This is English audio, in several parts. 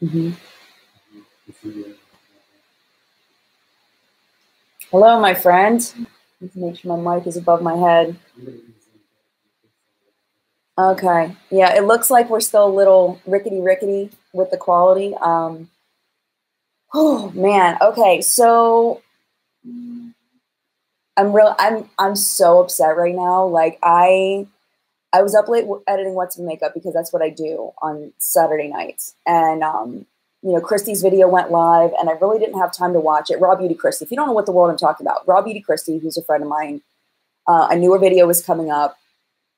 Mm-hmm. Hello, my friend. Need to make sure my mic is above my head. Okay. Yeah, it looks like we're still a little rickety with the quality. Oh man. Okay, so I'm so upset right now. Like I was up late editing What's in Makeup because that's what I do on Saturday nights. And you know, Kristi's video went live and I really didn't have time to watch it. Raw Beauty Kristi. If you don't know what the world I'm talking about, Raw Beauty Kristi, who's a friend of mine, I knew her video was coming up.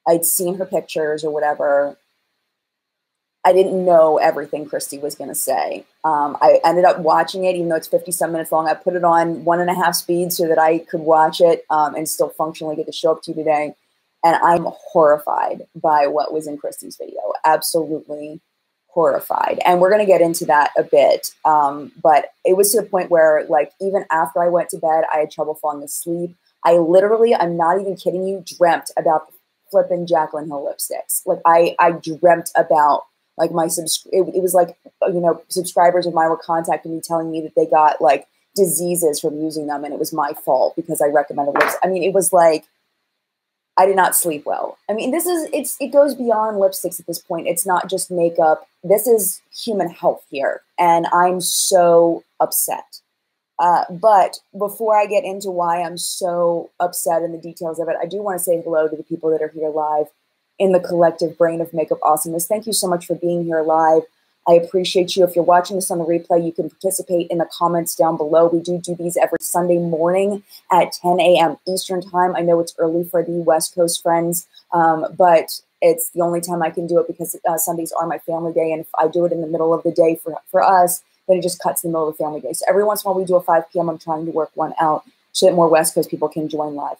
I'd seen her pictures or whatever. I didn't know everything Kristi was going to say. I ended up watching it, even though it's 50-some minutes long. I put it on 1.5 speed so that I could watch it and still functionally get to show up to you today. And I'm horrified by what was in Kristi's video. Absolutely horrified. And we're going to get into that a bit. But it was to the point where, like, even after I went to bed, I had trouble falling asleep. I literally, I'm not even kidding you, dreamt about flipping Jaclyn Hill lipsticks. Like, I dreamt about, like, my it was like, you know, subscribers of mine were contacting me telling me that they got, like, diseases from using them and it was my fault because I recommended lips. I mean, it was like, I did not sleep well. I mean, it goes beyond lipsticks at this point. It's not just makeup. This is human health here. And I'm so upset. But before I get into why I'm so upset and the details of it, I do want to say hello to the people that are here live in the collective brain of makeup awesomeness. Thank you so much for being here live. I appreciate you. If you're watching this on the replay, you can participate in the comments down below. We do these every Sunday morning at 10 a.m. Eastern time. I know it's early for the West Coast friends, but it's the only time I can do it because Sundays are my family day. And if I do it in the middle of the day for us, then it just cuts in the middle of the family day. So every once in a while we do a 5 p.m. I'm trying to work one out so that more West Coast people can join live.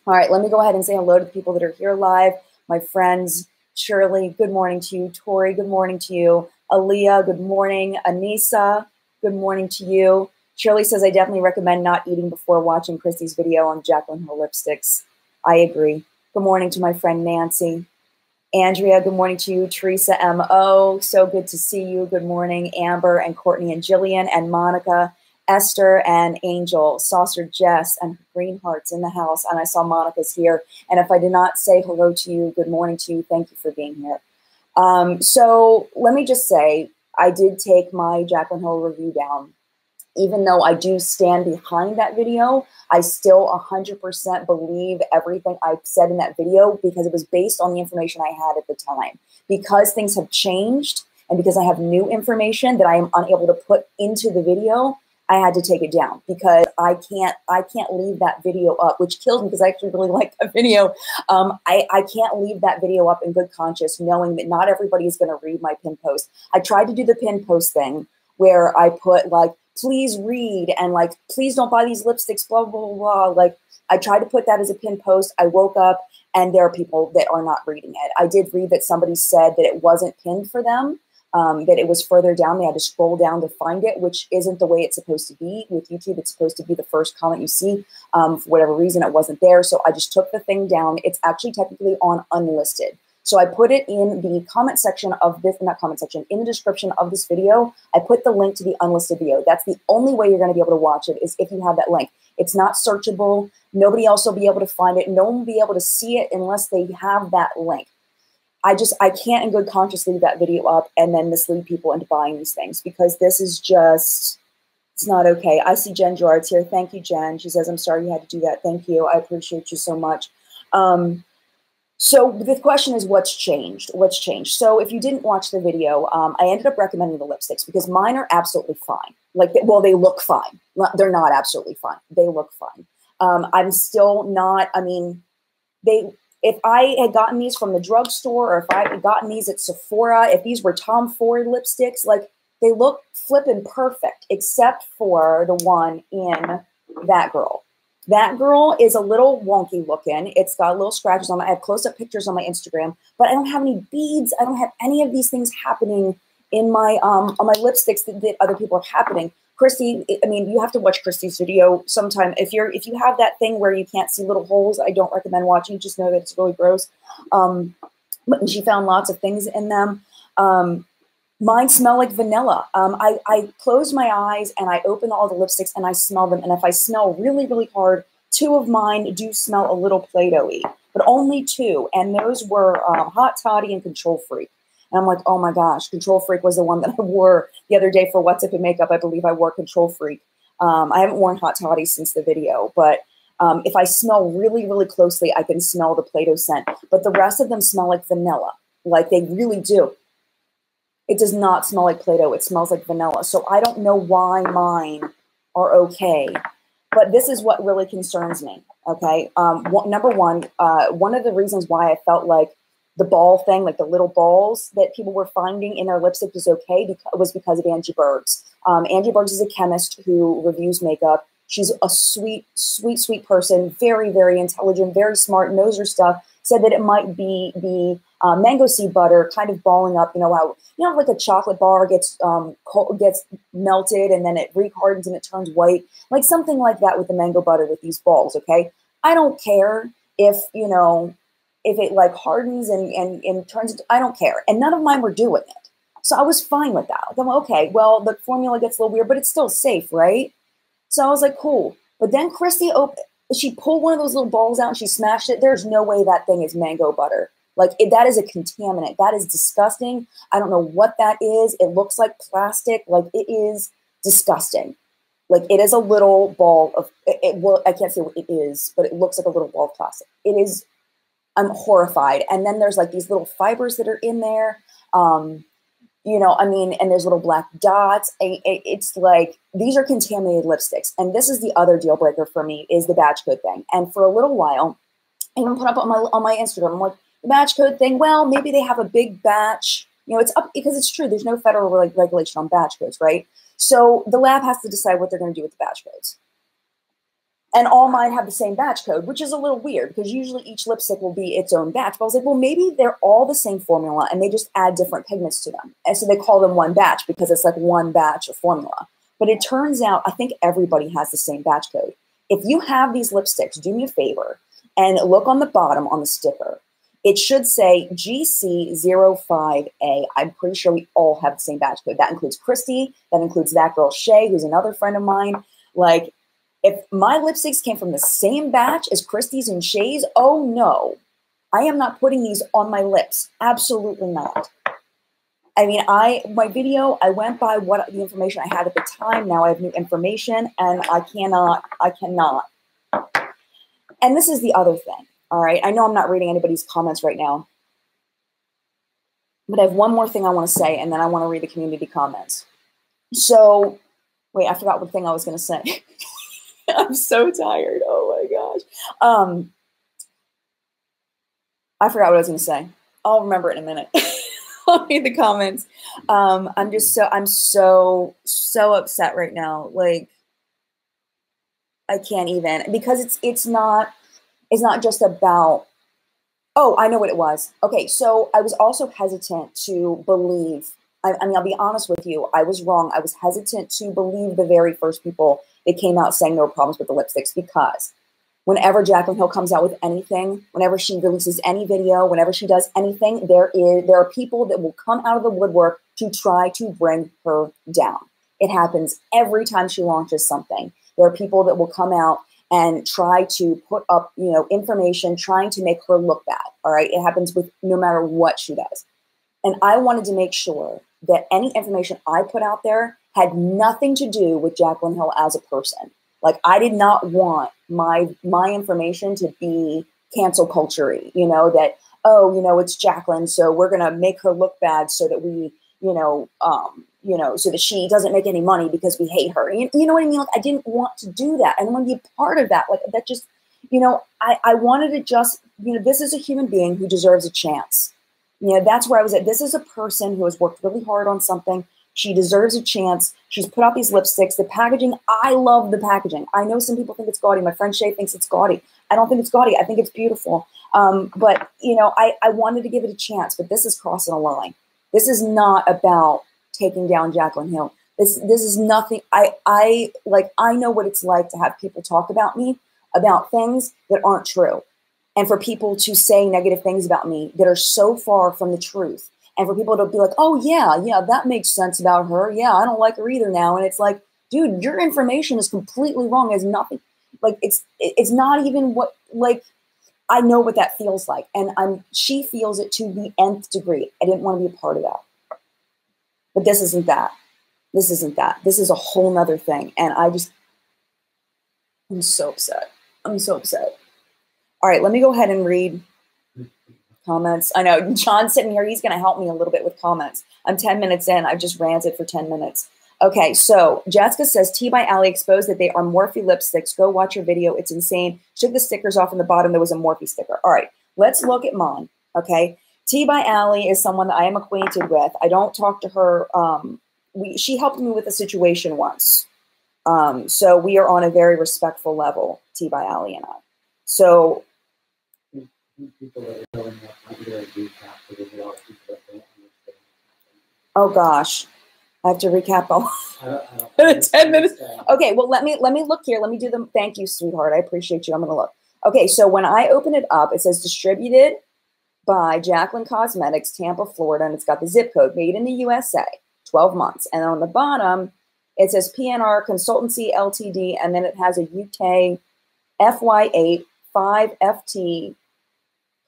All right, let me go ahead and say hello to the people that are here live. My friends, Shirley, good morning to you. Tori, good morning to you. Aaliyah, good morning. Anissa, good morning to you. Shirley says, I definitely recommend not eating before watching Kristi's video on Jaclyn Hill lipsticks. I agree. Good morning to my friend Nancy. Andrea, good morning to you. Teresa M.O., so good to see you. Good morning. Amber and Courtney and Jillian and Monica, Esther and Angel, Saucer Jess and Green Hearts in the house. And I saw Monica's here. And if I did not say hello to you, good morning to you. Thank you for being here. So let me just say, I did take my Jaclyn Hill review down. Even though I do stand behind that video, I still 100% believe everything I said in that video because it was based on the information I had at the time. Because things have changed and because I have new information that I am unable to put into the video, I had to take it down because I can't leave that video up, which kills me because I actually really like that video. I can't leave that video up in good conscience knowing that not everybody is going to read my pin post. I tried to do the pin post thing where I put like, please read and like, please don't buy these lipsticks, blah, blah, blah, blah. Like I tried to put that as a pin post. I woke up and there are people that are not reading it. I did read that somebody said that it wasn't pinned for them. That it was further down. They had to scroll down to find it, which isn't the way it's supposed to be. With YouTube, it's supposed to be the first comment you see. For whatever reason, it wasn't there. So I just took the thing down. It's actually technically on unlisted. So I put it in the comment section of this, not comment section, in the description of this video. I put the link to the unlisted video. That's the only way you're going to be able to watch it is if you have that link. It's not searchable. Nobody else will be able to find it. No one will be able to see it unless they have that link. I can't in good conscience leave that video up and then mislead people into buying these things because this is just, it's not okay. I see Jen Gerard's here. Thank you, Jen. She says, I'm sorry you had to do that. Thank you. I appreciate you so much. So the question is, what's changed? What's changed? So if you didn't watch the video, I ended up recommending the lipsticks because mine are absolutely fine. Like, well, they look fine. They're not absolutely fine. They look fine. I'm still not, I mean, if I had gotten these from the drugstore or if I had gotten these at Sephora, if these were Tom Ford lipsticks, like they look flippin' perfect, except for the one in That Girl. That Girl is a little wonky looking. It's got little scratches on it. I have close-up pictures on my Instagram, but I don't have any beads. I don't have any of these things happening in my on my lipsticks that other people are happening. Kristi, I mean, you have to watch Kristi's video sometime. If you have that thing where you can't see little holes, I don't recommend watching. Just know that it's really gross. But she found lots of things in them. Mine smell like vanilla. I close my eyes and I open all the lipsticks and I smell them. And if I smell really, really hard, 2 of mine do smell a little Play-Doh-y, but only 2. And those were Hot Toddy and Control Freak. And I'm like, oh my gosh, Control Freak was the one that I wore the other day for What's Up in Makeup. I believe I wore Control Freak. I haven't worn Hot Toddy since the video, but if I smell really, really closely, I can smell the Play-Doh scent. But the rest of them smell like vanilla, like they really do. It does not smell like Play-Doh. It smells like vanilla. So I don't know why mine are okay. But this is what really concerns me, okay? Number one, one of the reasons why I felt like the ball thing, like the little balls that people were finding in their lipstick was okay was because of Angie Bergs. Angie Bergs is a chemist who reviews makeup. She's a sweet, sweet, sweet person, very, very intelligent, very smart, knows her stuff, said that it might be the mango seed butter kind of balling up, how, like a chocolate bar gets melted and then it re-hardens and it turns white, like something like that with the mango butter with these balls, okay? I don't care if it like hardens and turns into, I don't care. And none of mine were doing it. So I was fine with that. I'm okay, well, the formula gets a little weird, but it's still safe, right? So I was like, cool. But then Kristi, she pulled one of those little balls out and she smashed it. There's no way that thing is mango butter. Like that is a contaminant. That is disgusting. I don't know what that is. It looks like plastic. Like it is disgusting. Like it is a little ball of, well, I can't say what it is, but it looks like a little ball of plastic. It is, I'm horrified. And then there's like these little fibers that are in there. And there's little black dots. It's like, these are contaminated lipsticks. And this is the other deal breaker for me is the batch code thing. And for a little while, I even put up on my Instagram, I'm like, the batch code thing, well, maybe they have a big batch. It's up because it's true. There's no federal regulation on batch codes, right? So the lab has to decide what they're going to do with the batch codes. And all mine have the same batch code, which is a little weird because usually each lipstick will be its own batch. But I was like, well, maybe they're all the same formula and they just add different pigments to them. And so they call them one batch because it's like one batch of formula. But it turns out, I think everybody has the same batch code. If you have these lipsticks, do me a favor and look on the bottom on the sticker. It should say GC05A. I'm pretty sure we all have the same batch code. That includes Kristi. That includes that girl Shay, who's another friend of mine. Like, if my lipsticks came from the same batch as Kristi's and Shay's, oh no, I am not putting these on my lips. Absolutely not. I mean, my video, I went by what the information I had at the time. Now I have new information and I cannot. And this is the other thing. All right. I know I'm not reading anybody's comments right now, but I have one more thing I want to say, and then I want to read the community comments. So wait, I forgot what thing I was going to say. I'm so tired. Oh my gosh. I forgot what I was going to say. I'll remember it in a minute. I'll read the comments. I'm so upset right now. Like, I can't even, because it's not just about, oh, I know what it was. Okay, so I was also hesitant to believe, I mean, I'll be honest with you, I was wrong. I was hesitant to believe the very first people that came out saying there were problems with the lipsticks, because whenever Jaclyn Hill comes out with anything, whenever she releases any video, whenever she does anything, there are people that will come out of the woodwork to try to bring her down. It happens every time she launches something. There are people that will come out and try to put up, information, trying to make her look bad. All right. It happens with no matter what she does. And I wanted to make sure that any information I put out there had nothing to do with Jaclyn Hill as a person. Like, I did not want my information to be cancel culture-y, that, oh, it's Jaclyn, so we're going to make her look bad so that we, so that she doesn't make any money because we hate her. You know what I mean? Like, I didn't want to do that. I didn't want to be a part of that. Like, that just, I wanted to just, this is a human being who deserves a chance. That's where I was at. This is a person who has worked really hard on something. She deserves a chance. She's put out these lipsticks. The packaging, I love the packaging. I know some people think it's gaudy. My friend Shay thinks it's gaudy. I don't think it's gaudy. I think it's beautiful. But, I wanted to give it a chance, but this is crossing a line. This is not about taking down Jaclyn Hill. This is nothing. I know what it's like to have people talk about me, about things that aren't true. And for people to say negative things about me that are so far from the truth. And for people to be like, oh yeah, yeah, that makes sense about her. Yeah, I don't like her either now. And it's like, dude, your information is completely wrong. It's nothing, like, it's not even what, like, I know what that feels like. And she feels it to the nth degree. I didn't want to be a part of that. But this isn't that. This isn't that. This is a whole nother thing. And I'm so upset. I'm so upset. All right, let me go ahead and read comments. I know John's sitting here. He's going to help me a little bit with comments. I'm 10 minutes in. I've just ranted for 10 minutes. Okay, so Jessica says, T by Ali exposed that they are Morphe lipsticks. Go watch her video. It's insane. She took the stickers off in the bottom. There was a Morphe sticker. All right, let's look at mine, okay? T by Ali is someone that I am acquainted with. I don't talk to her. She helped me with a situation once. So we are on a very respectful level, T by Ali and I. So oh gosh, I have to recap all 10 minutes. Okay, well let me look here. Let me do them. Thank you, sweetheart. I appreciate you. I'm gonna look. Okay, so when I open it up, it says distributed by Jaclyn Cosmetics, Tampa, Florida, and it's got the zip code, made in the USA, 12 months. And on the bottom, it says PNR Consultancy Ltd, and then it has a UK FY8 5FT,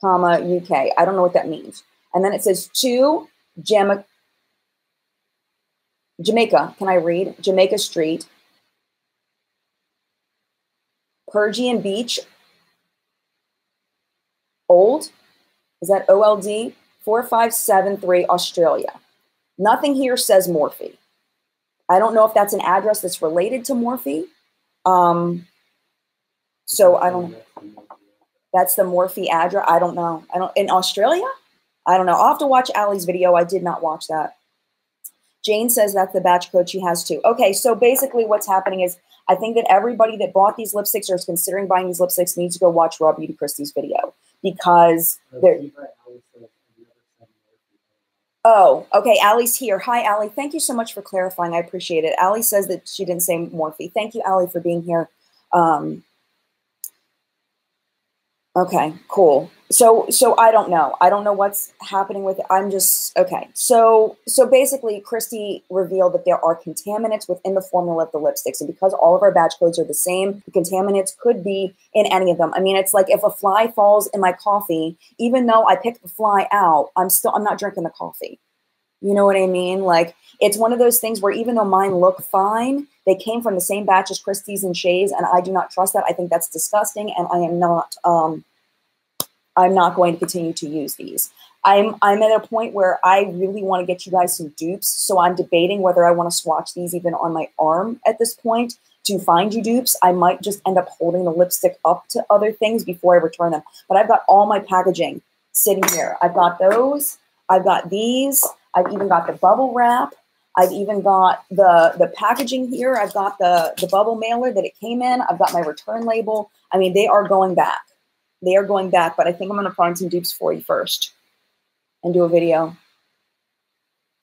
UK. I don't know what that means. And then it says to Jamaica. Can I read? Jamaica Street, Pergian Beach, Old. Is that OLD? 4573 Australia. Nothing here says Morphe. I don't know if that's an address that's related to Morphe. So I don't know. That's the Morphe address. I don't know. In Australia? I don't know. I'll have to watch Allie's video. I did not watch that. Jane says that's the batch code she has too. Okay, so basically what's happening is I think that everybody that bought these lipsticks or is considering buying these lipsticks needs to go watch Raw Beauty Kristi's video because they're... Oh, okay. Allie's here. Hi, Allie. Thank you so much for clarifying. I appreciate it. Allie says that she didn't say Morphe. Thank you, Allie, for being here. Okay, cool. So I don't know. I don't know what's happening with it. I'm just, okay. So basically Kristi revealed that there are contaminants within the formula of the lipsticks. And because all of our batch codes are the same, the contaminants could be in any of them. I mean, it's like if a fly falls in my coffee, even though I picked the fly out, I'm not drinking the coffee. You know what I mean? Like, it's one of those things where even though mine look fine, they came from the same batch as Kristi's and Shay's, and I do not trust that. I think that's disgusting, and I am not, I'm not going to continue to use these. I'm at a point where I really want to get you guys some dupes, so I'm debating whether I want to swatch these even on my arm at this point to find you dupes. I might just end up holding the lipstick up to other things before I return them. But I've got all my packaging sitting here. I've got those. I've got these. I've even got the bubble wrap. I've even got the packaging here. I've got the bubble mailer that it came in. I've got my return label. I mean, they are going back. They are going back, but I think I'm going to find some dupes for you first and do a video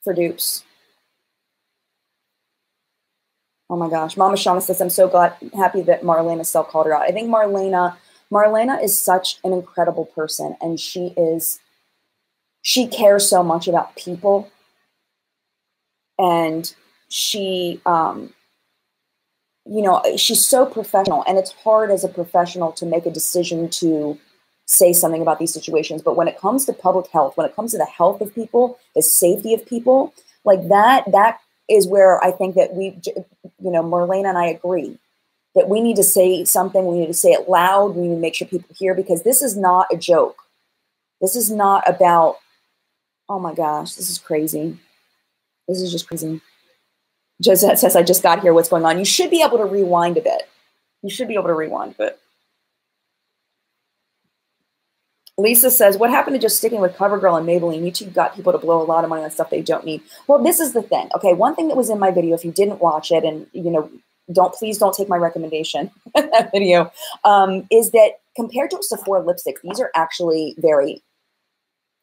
for dupes. Oh my gosh. Mama Shauna says, I'm so happy that Marlena Stell called her out. I think Marlena is such an incredible person, and she cares so much about people, and she, you know, she's so professional, and it's hard as a professional to make a decision to say something about these situations. But when it comes to public health, when it comes to the health of people, the safety of people, like that is where I think that we, you know, Marlena and I agree that we need to say something. We need to say it loud. We need to make sure people hear, because this is not a joke. This is not about, oh my gosh, this is crazy. This is just crazy. Josette says, I just got here. What's going on? You should be able to rewind a bit. You should be able to rewind a bit. Lisa says, what happened to just sticking with CoverGirl and Maybelline? YouTube got people to blow a lot of money on stuff they don't need. Well, this is the thing. Okay, one thing that was in my video, if you didn't watch it, and, you know, please don't take my recommendation in that video, is that compared to a Sephora lipstick, these are actually they're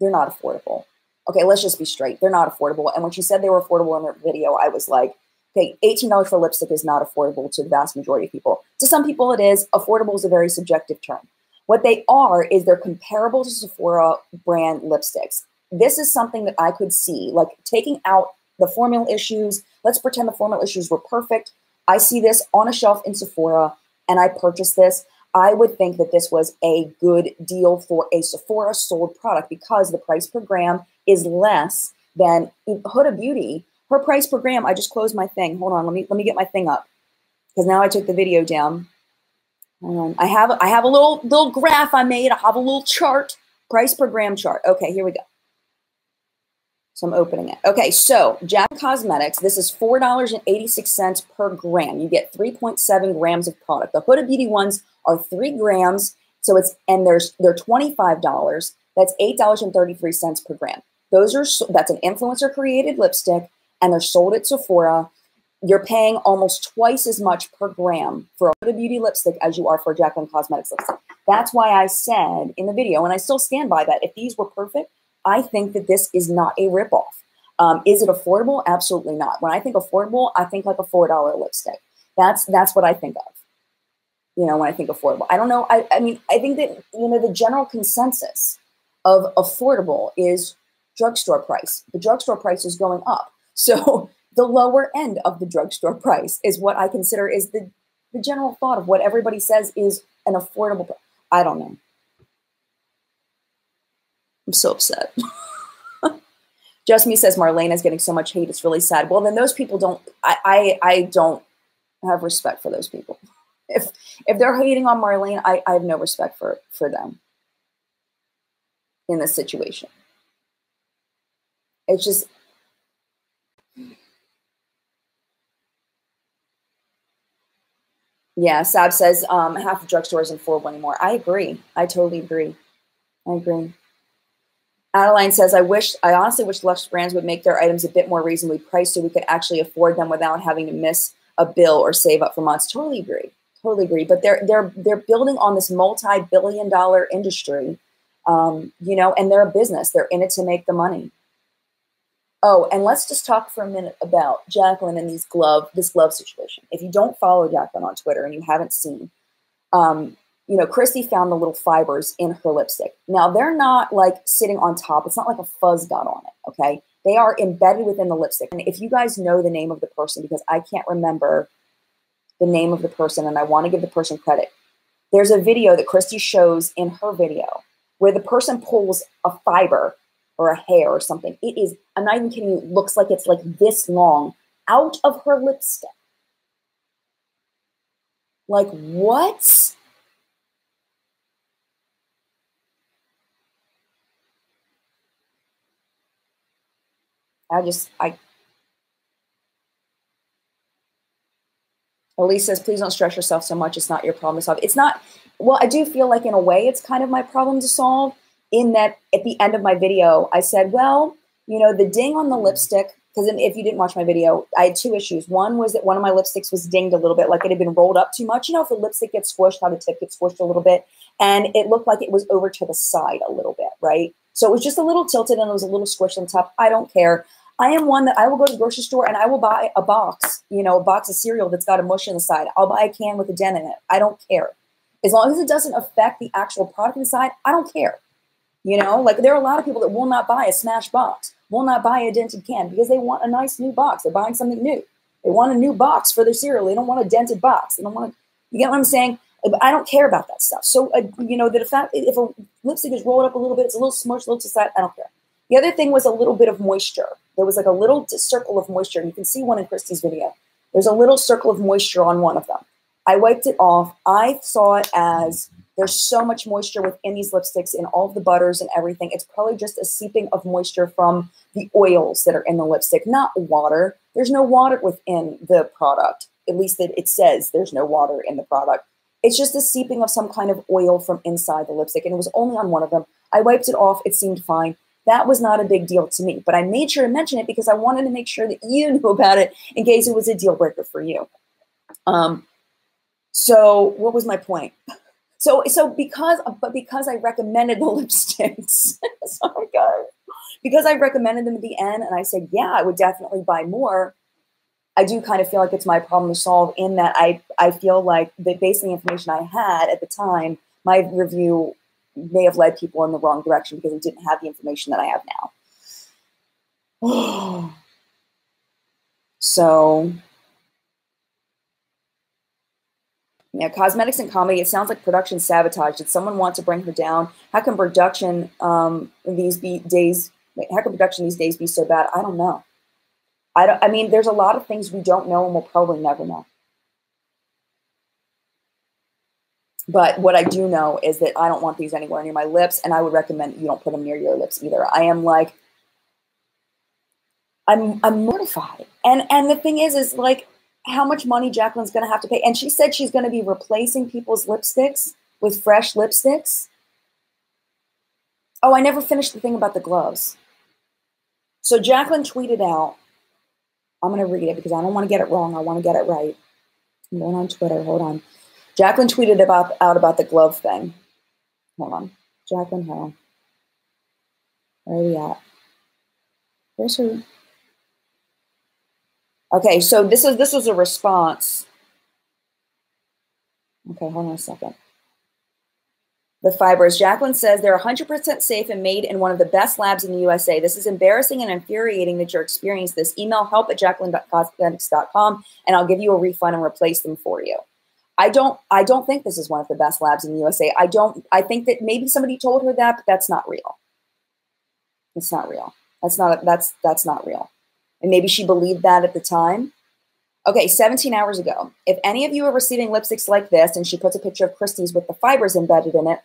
not affordable. Okay, let's just be straight. They're not affordable. And when she said they were affordable in her video, I was like, okay, $18 for lipstick is not affordable to the vast majority of people. To some people it is. Affordable is a very subjective term. What they are is they're comparable to Sephora brand lipsticks. this is something that I could see, like taking out the formula issues. Let's pretend the formula issues were perfect. I see this on a shelf in Sephora and I purchased this. I would think that this was a good deal for a Sephora sold product because the price per gram is less than Huda Beauty. Her price per gram, I just closed my thing. Hold on, let me get my thing up because now I took the video down. I have a little graph I made. I have a little chart, price per gram chart. Okay, here we go. So I'm opening it. Okay, so Jaclyn Cosmetics, this is $4.86 per gram. You get 3.7 grams of product. The Huda Beauty ones are 3 grams. So they're $25. That's $8.33 per gram. That's an influencer created lipstick and they're sold at Sephora. You're paying almost twice as much per gram for a Huda Beauty lipstick as you are for a Jaclyn Cosmetics lipstick. That's why I said in the video, and I still stand by that, if these were perfect, I think that this is not a ripoff. Is it affordable? Absolutely not. When I think affordable, I think like a $4 lipstick. That's what I think of, when I think affordable. I don't know. I mean, I think that, the general consensus of affordable is drugstore price. The drugstore price is going up. So the lower end of the drugstore price is what I consider is the general thought of what everybody says is an affordable price. I don't know. I'm so upset. Just Me says Marlena is getting so much hate. It's really sad. Well, then those people don't, I don't have respect for those people. If they're hating on Marlena, I have no respect for them in this situation. It's just, yeah, Sab says half the drugstore isn't affordable anymore. I agree. I totally agree. I agree. Adeline says, I honestly wish luxe brands would make their items a bit more reasonably priced so we could actually afford them without having to miss a bill or save up for months. Totally agree. Totally agree. But they're building on this multi-billion-dollar industry, and they're a business. They're in it to make the money. Oh, and let's just talk for a minute about Jacqueline and this glove situation. If you don't follow Jacqueline on Twitter and you haven't seen, Kristi found the little fibers in her lipstick. Now, they're not like sitting on top. It's not like a fuzz got on it, okay? They are embedded within the lipstick. And if you guys know the name of the person, because I can't remember the name of the person and I want to give the person credit, there's a video that Kristi shows in her video where the person pulls a fiber or a hair or something. It is, I'm not even kidding you, it looks like it's like this long out of her lipstick. Like, what? Elise says, please don't stress yourself so much. It's not your problem to solve. It's not, well, I do feel like in a way it's kind of my problem to solve in that at the end of my video, I said, well, the ding on the lipstick, because if you didn't watch my video, I had 2 issues. One was that one of my lipsticks was dinged a little bit, like it had been rolled up too much. If the lipstick gets squished, how the tip gets squished a little bit. And it looked like it was over to the side a little bit, right? So it was just a little tilted and it was a little squished on top. I don't care. I am one that I will go to the grocery store and I will buy a box, a box of cereal that's got a mush in the side. I'll buy a can with a dent in it. I don't care. As long as it doesn't affect the actual product inside, I don't care. Like there are a lot of people that will not buy a smashed box, will not buy a dented can because they want a nice new box. They're buying something new. They want a new box for their cereal. They don't want a dented box. They don't want to, you get what I'm saying? I don't care about that stuff. So, the fact if a lipstick is rolled up a little bit, it's a little smushed, a little to the side, I don't care. The other thing was a little bit of moisture. There was like a little circle of moisture. You can see one in Kristi's video. There's a little circle of moisture on one of them. I wiped it off. I saw it as there's so much moisture within these lipsticks in all of the butters and everything. It's probably just a seeping of moisture from the oils that are in the lipstick, not water. There's no water within the product. At least it says there's no water in the product. It's just a seeping of some kind of oil from inside the lipstick. And it was only on one of them. I wiped it off. It seemed fine. That was not a big deal to me, but I made sure to mention it because I wanted to make sure that you knew about it in case it was a deal breaker for you. So what was my point? So because I recommended the lipsticks, sorry guys, because I recommended them at the end and I said, yeah, I would definitely buy more. I do kind of feel like it's my problem to solve in that I feel like that based on the information I had at the time, my review may have led people in the wrong direction because it didn't have the information that I have now. So, yeah, cosmetics and comedy. It sounds like production sabotage. Did someone want to bring her down? How can production these days? How can production these days be so bad? I don't know. I mean, there's a lot of things we don't know and we'll probably never know. But what I do know is that I don't want these anywhere near my lips, and I would recommend you don't put them near your lips either. I am like, I'm mortified. And the thing is like how much money Jacqueline's going to have to pay. And she said she's going to be replacing people's lipsticks with fresh lipsticks. Oh, I never finished the thing about the gloves. So Jacqueline tweeted out, I'm going to read it because I don't want to get it wrong. I want to get it right. I'm going on Twitter. Hold on. Jacqueline tweeted out about the glove thing. Hold on. Jaclyn Hill. Where are we at? Where's her? Okay, so this was a response. Okay, hold on a second. The fibers. Jacqueline says they're 100% safe and made in one of the best labs in the USA. This is embarrassing and infuriating that you're experiencing this. Email help@jaclyn.cosmetics.com and I'll give you a refund and replace them for you. I don't think this is one of the best labs in the USA. I think that maybe somebody told her that, but that's not real. It's not real. That's not real. And maybe she believed that at the time. Okay, 17 hours ago. If any of you are receiving lipsticks like this, and she puts a picture of Kristi's with the fibers embedded in it,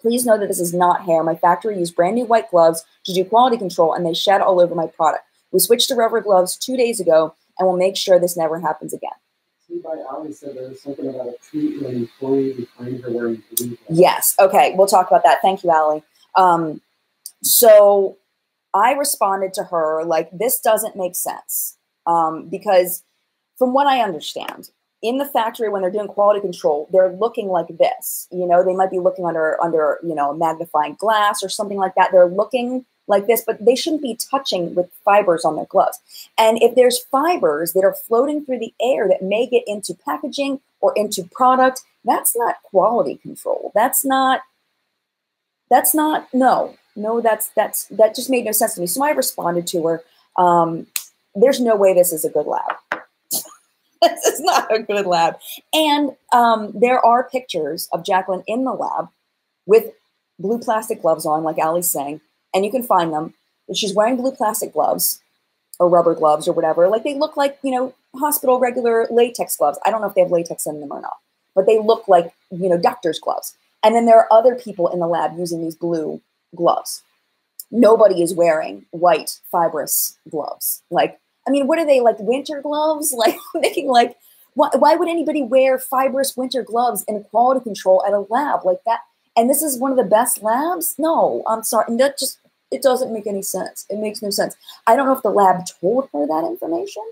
please know that this is not hair. My factory used brand new white gloves to do quality control, and they shed all over my product. We switched to rubber gloves 2 days ago, and we'll make sure this never happens again. By Ali said there was something about a tweet when an employee behind her wearing blue. Yes. Okay, we'll talk about that. Thank you, Ali. So I responded to her like, this doesn't make sense because from what I understand, in the factory when they're doing quality control, they're looking like this. You know, they might be looking under you know, a magnifying glass or something like that. They're looking like this, but they shouldn't be touching with fibers on their gloves. And if there's fibers that are floating through the air that may get into packaging or into product, that's not quality control. That just made no sense to me. So I responded to her, there's no way this is a good lab. This is not a good lab. And there are pictures of Jacqueline in the lab with blue plastic gloves on, like Ali's saying, and you can find them. She's wearing blue plastic gloves or rubber gloves or whatever. Like they look like, you know, hospital regular latex gloves. I don't know if they have latex in them or not, but they look like, you know, doctor's gloves. And then there are other people in the lab using these blue gloves. Nobody is wearing white fibrous gloves. Like, I mean, what are they, like winter gloves? Like making like, why would anybody wear fibrous winter gloves in quality control at a lab like that? And this is one of the best labs? No, I'm sorry. And that just, it doesn't make any sense. It makes no sense. I don't know if the lab told her that information.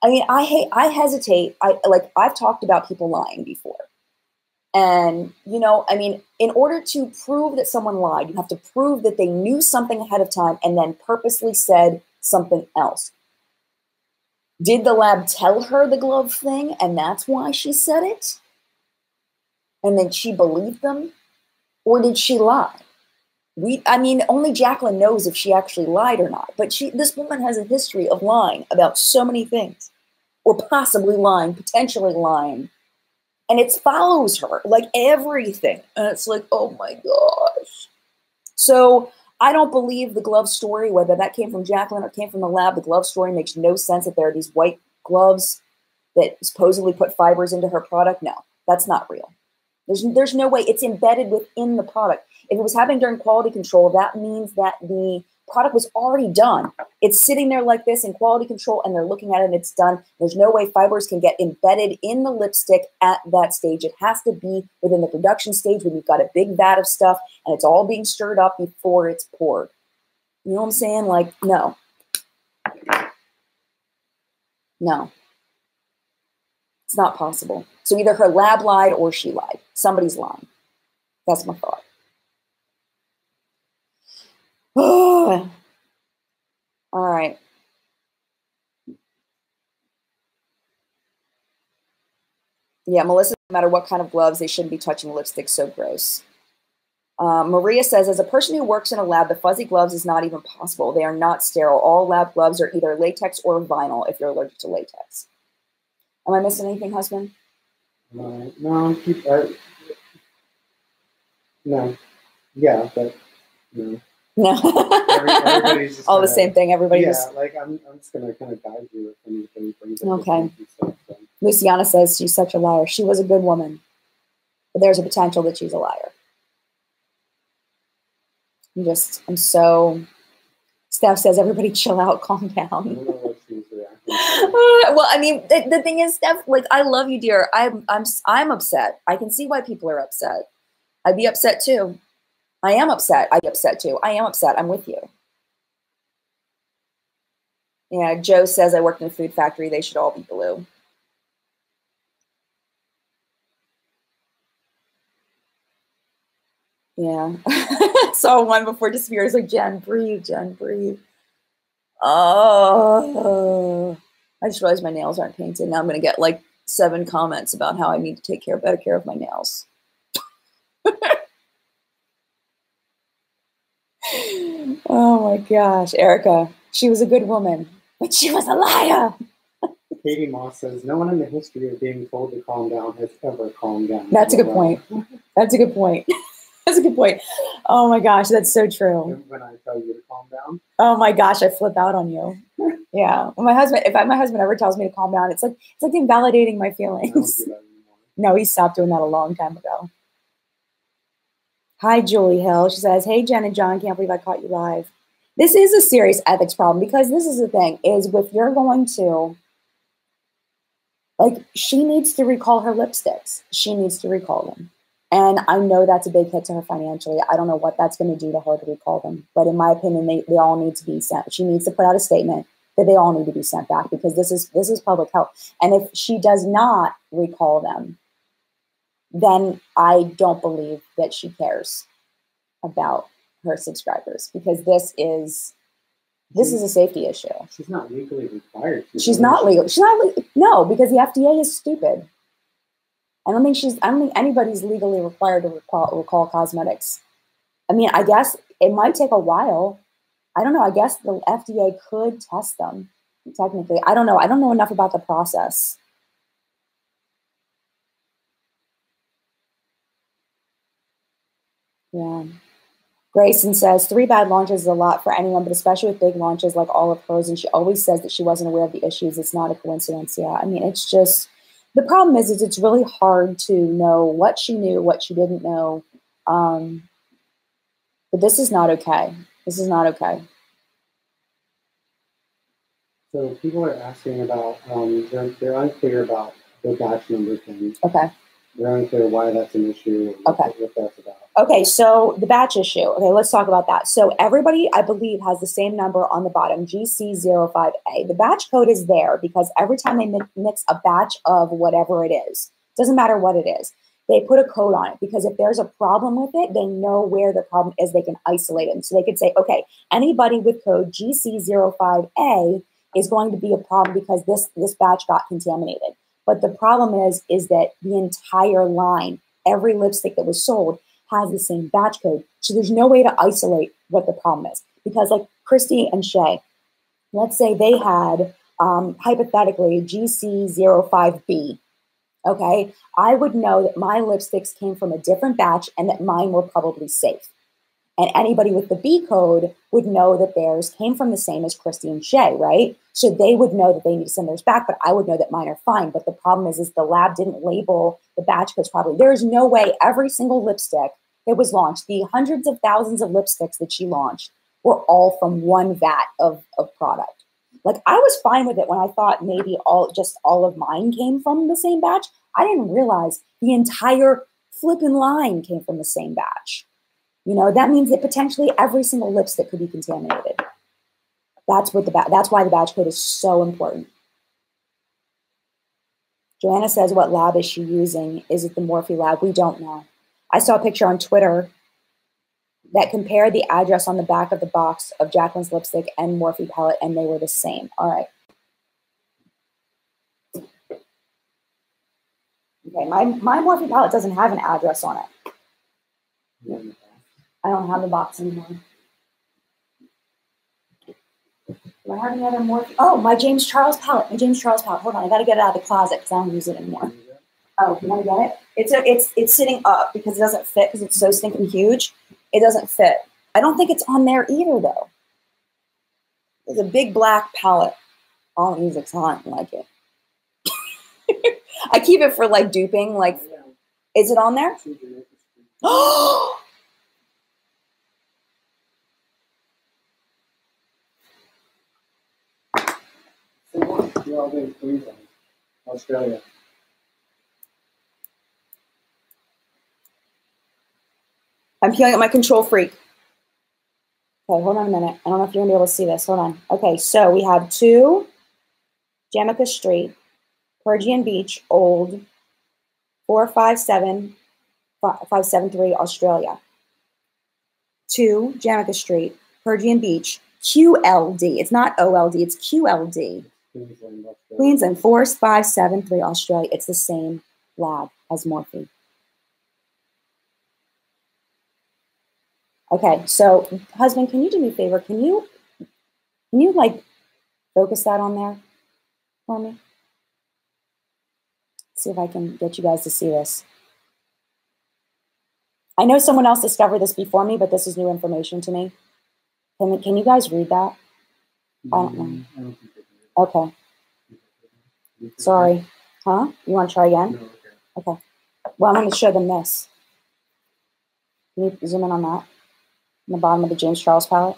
I mean, I hesitate. I've talked about people lying before. And, you know, I mean, in order to prove that someone lied, you have to prove that they knew something ahead of time and then purposely said something else. Did the lab tell her the glove thing and that's why she said it? And then she believed them? Or did she lie? I mean, only Jacqueline knows if she actually lied or not. But this woman has a history of lying about so many things. Or possibly lying, potentially lying. And it follows her, like everything. And it's like, oh my gosh. So I don't believe the glove story, whether that came from Jacqueline or came from the lab. The glove story makes no sense that there are these white gloves that supposedly put fibers into her product. No, that's not real. There's no way. It's embedded within the product. If it was happening during quality control, that means that the product was already done. It's sitting there like this in quality control and they're looking at it and it's done. There's no way fibers can get embedded in the lipstick at that stage. It has to be within the production stage when you've got a big vat of stuff and it's all being stirred up before it's poured. You know what I'm saying? Like, no. No. It's not possible. So either her lab lied or she lied. Somebody's lying. That's my thought. All right. Yeah, Melissa, no matter what kind of gloves, they shouldn't be touching lipstick. So gross. Maria says, as a person who works in a lab, the fuzzy gloves is not even possible. They are not sterile. All lab gloves are either latex or vinyl if you're allergic to latex. Am I missing anything, husband? No, no. Yeah, but no. No. Everybody's just all the same thing. Everybody like I'm just gonna kind of guide you if anything brings up. Okay. Stuff, so. Luciana says she's such a liar. She was a good woman, but there's a potential that she's a liar. I'm so. Steph says, everybody chill out, calm down. I don't know what she's reacting to. Well, I mean, the thing is, Steph, like, I love you, dear. I'm upset. I can see why people are upset. I'd be upset too. I am upset. I'd be upset too. I am upset. I'm with you. Yeah, Joe says, I worked in a food factory. They should all be blue. Yeah. Saw one before disappeared. It's like, Jen, breathe, Jen, breathe. Oh, I just realized my nails aren't painted. Now I'm going to get like 7 comments about how I need to take better care of my nails. Oh my gosh, Erica, she was a good woman, but she was a liar. Katie Moss says, no one in the history of being told to calm down has ever calmed down. That's a good point. That's a good point. That's a good point. Oh my gosh, that's so true. When I tell you to calm down. Oh my gosh, I flip out on you. Yeah. When my husband ever tells me to calm down, it's like invalidating my feelings. I don't do that anymore. No, he stopped doing that a long time ago. Hi, Julie Hill. She says, hey, Jen and John, can't believe I caught you live. This is a serious ethics problem because this is the thing, is if you're going to, like, she needs to recall her lipsticks. She needs to recall them. And I know that's a big hit to her financially. I don't know what that's going to do to her to recall them. But in my opinion, they all need to be sent. She needs to put out a statement that they all need to be sent back because this is public health. And if she does not recall them, then I don't believe that she cares about her subscribers because this is a safety issue. She's not legally required to. She's not legal. No, because the FDA is stupid. I don't think anybody's legally required to recall cosmetics. I mean, I guess it might take a while. I don't know. I guess the FDA could test them technically. I don't know. I don't know enough about the process. Yeah. Grayson says, 3 bad launches is a lot for anyone, but especially with big launches like all of hers. And she always says that she wasn't aware of the issues. It's not a coincidence. Yeah. I mean, it's just, the problem is it's really hard to know what she knew, what she didn't know. But this is not okay. This is not okay. So people are asking about, they're unclear about the batch number thing. Okay. They're unclear why that's an issue. What that's about. Okay, so the batch issue. Okay, let's talk about that. So everybody, I believe, has the same number on the bottom, GC05A. The batch code is there because every time they mix a batch of whatever it is, doesn't matter what it is, they put a code on it because if there's a problem with it, they know where the problem is. They can isolate it. So they could say, okay, anybody with code GC05A is going to be a problem because this batch got contaminated. But the problem is that the entire line, every lipstick that was sold, has the same batch code. So there's no way to isolate what the problem is. Because like Kristi and Shay, let's say they had, hypothetically, GC05B, okay? I would know that my lipsticks came from a different batch and that mine were probably safe. And anybody with the B code would know that theirs came from the same as Kristi and Shay, right? So they would know that they need to send theirs back, but I would know that mine are fine. But the problem is the lab didn't label the batch codes properly. There is no way every single lipstick that was launched, the hundreds of thousands of lipsticks that she launched, were all from one vat of product. Like, I was fine with it when I thought maybe all of mine came from the same batch. I didn't realize the entire flipping line came from the same batch. You know, that means that potentially every single lipstick could be contaminated. That's why the batch code is so important. Joanna says, what lab is she using? Is it the Morphe lab? We don't know. I saw a picture on Twitter that compared the address on the back of the box of Jacqueline's lipstick and Morphe palette, and they were the same. All right. Okay, my Morphe palette doesn't have an address on it. I don't have the box anymore. Do I have any other more? Oh, my James Charles palette. My James Charles palette. Hold on, I gotta get it out of the closet because I don't use it anymore. Oh, you wanna get it? It's sitting up because it doesn't fit because it's so stinking huge. It doesn't fit. I don't think it's on there either though. It's a big black palette. All music's on, I like it. I keep it for like duping. Like, is it on there? Oh. You're all in Queensland, Australia. I'm feeling at my control freak. Okay, hold on a minute. I don't know if you're gonna be able to see this. Hold on. Okay, so we have 2 Jamaica Street, Perugian Beach, Old, 457573, Australia. 2 Jamaica Street, Perugian Beach, QLD. It's not OLD, it's QLD. Queensland, 4573, Australia. It's the same lab as Morphe. Okay, so husband, can you do me a favor? Can you like focus that on there for me? See if I can get you guys to see this. I know someone else discovered this before me, but this is new information to me. Can you guys read that? I don't know. Okay. Sorry. Huh? You want to try again? No, Okay. Well, I'm going to show them this. Can you zoom in on that? On the bottom of the James Charles palette?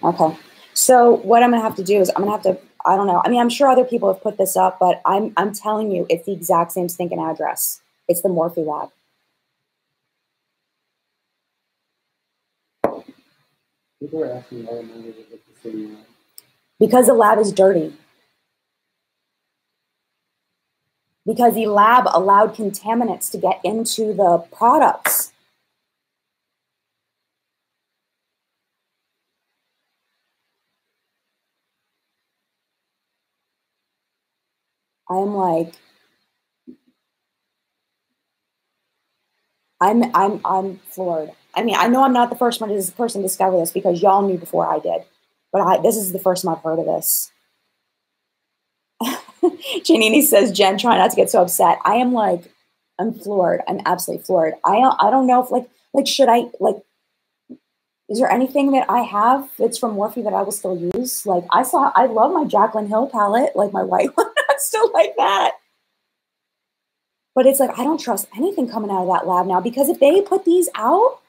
Okay. So what I'm going to have to do is I'm going to have to, I don't know. I mean, I'm sure other people have put this up, but I'm telling you, it's the exact same stinking address. It's the Morphe lab. People are asking why I'm not at the same lab. Because the lab is dirty. Because the lab allowed contaminants to get into the products. I'm like, I'm floored. I mean, I know I'm not the first person to discover this because y'all knew before I did, but this is the first time I've heard of this. Janini says, Jen, try not to get so upset. I am like, I'm floored. I'm absolutely floored. I don't know if like should I like, is there anything that I have that's from Morphe that I will still use? Like I love my Jaclyn Hill palette, like my white one. I still like that. But it's like, I don't trust anything coming out of that lab now because if they put these out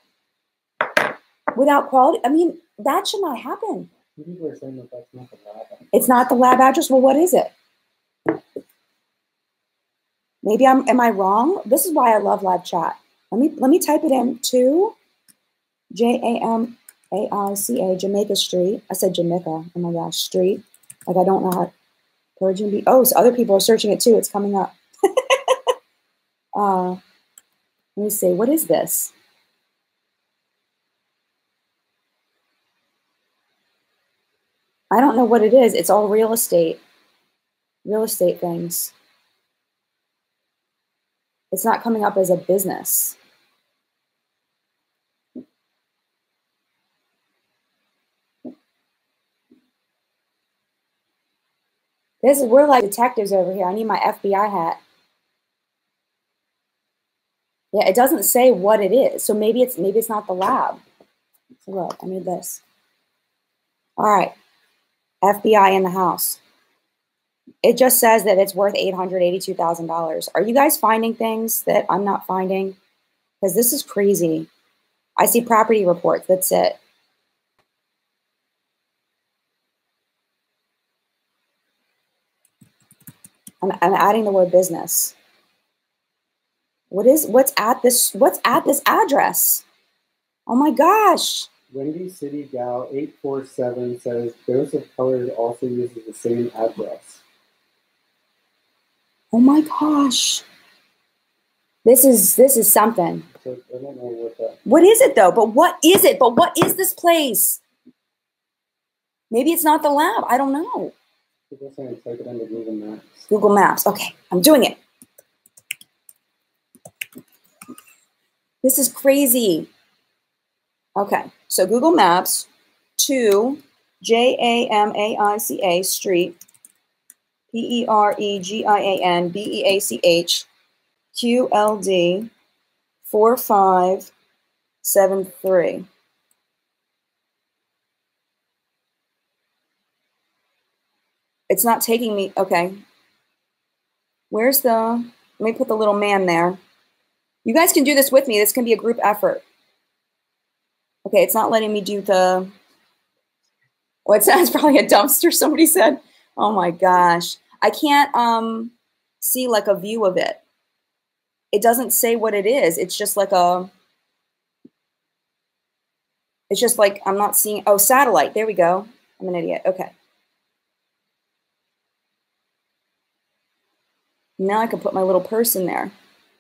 without quality, I mean, that should not happen. People are saying that that's not the lab address. It's not the lab address. Well, what is it? Maybe am I wrong? This is why I love live chat. Let me type it in to Jamaica, Jamaica Street. I said Jamaica. Oh my gosh, Street. Like I don't know how. Perugian Beach. Oh, so other people are searching it too. It's coming up. Let me see. What is this? I don't know what it is. It's all real estate things. It's not coming up as a business. We're like detectives over here. I need my FBI hat. Yeah, it doesn't say what it is. So maybe it's not the lab. So look, I need this. All right. FBI in the house. It just says that it's worth $882,000. Are you guys finding things that I'm not finding? Because this is crazy. I see property reports. That's it. I'm adding the word business. What's at this address? Oh my gosh. Windy City Gal 847 says Joseph Color also uses the same address. Oh my gosh. This is something. So I don't know what that. What is it though? But what is it? But what is this place? Maybe it's not the lab. I don't know. People saying type it into Google Maps. Google Maps. Okay, I'm doing it. This is crazy. Okay, so Google Maps to Jamaica Street, Pregianbeachqld 4573. It's not taking me. Okay. Where's the, let me put the little man there. You guys can do this with me. This can be a group effort. Okay, it's not letting me do the, well, it sounds probably a dumpster, somebody said. Oh my gosh. I can't see like a view of it. It doesn't say what it is. It's just like a, it's just like, I'm not seeing, oh, satellite. There we go. I'm an idiot. Okay. Now I can put my little person there.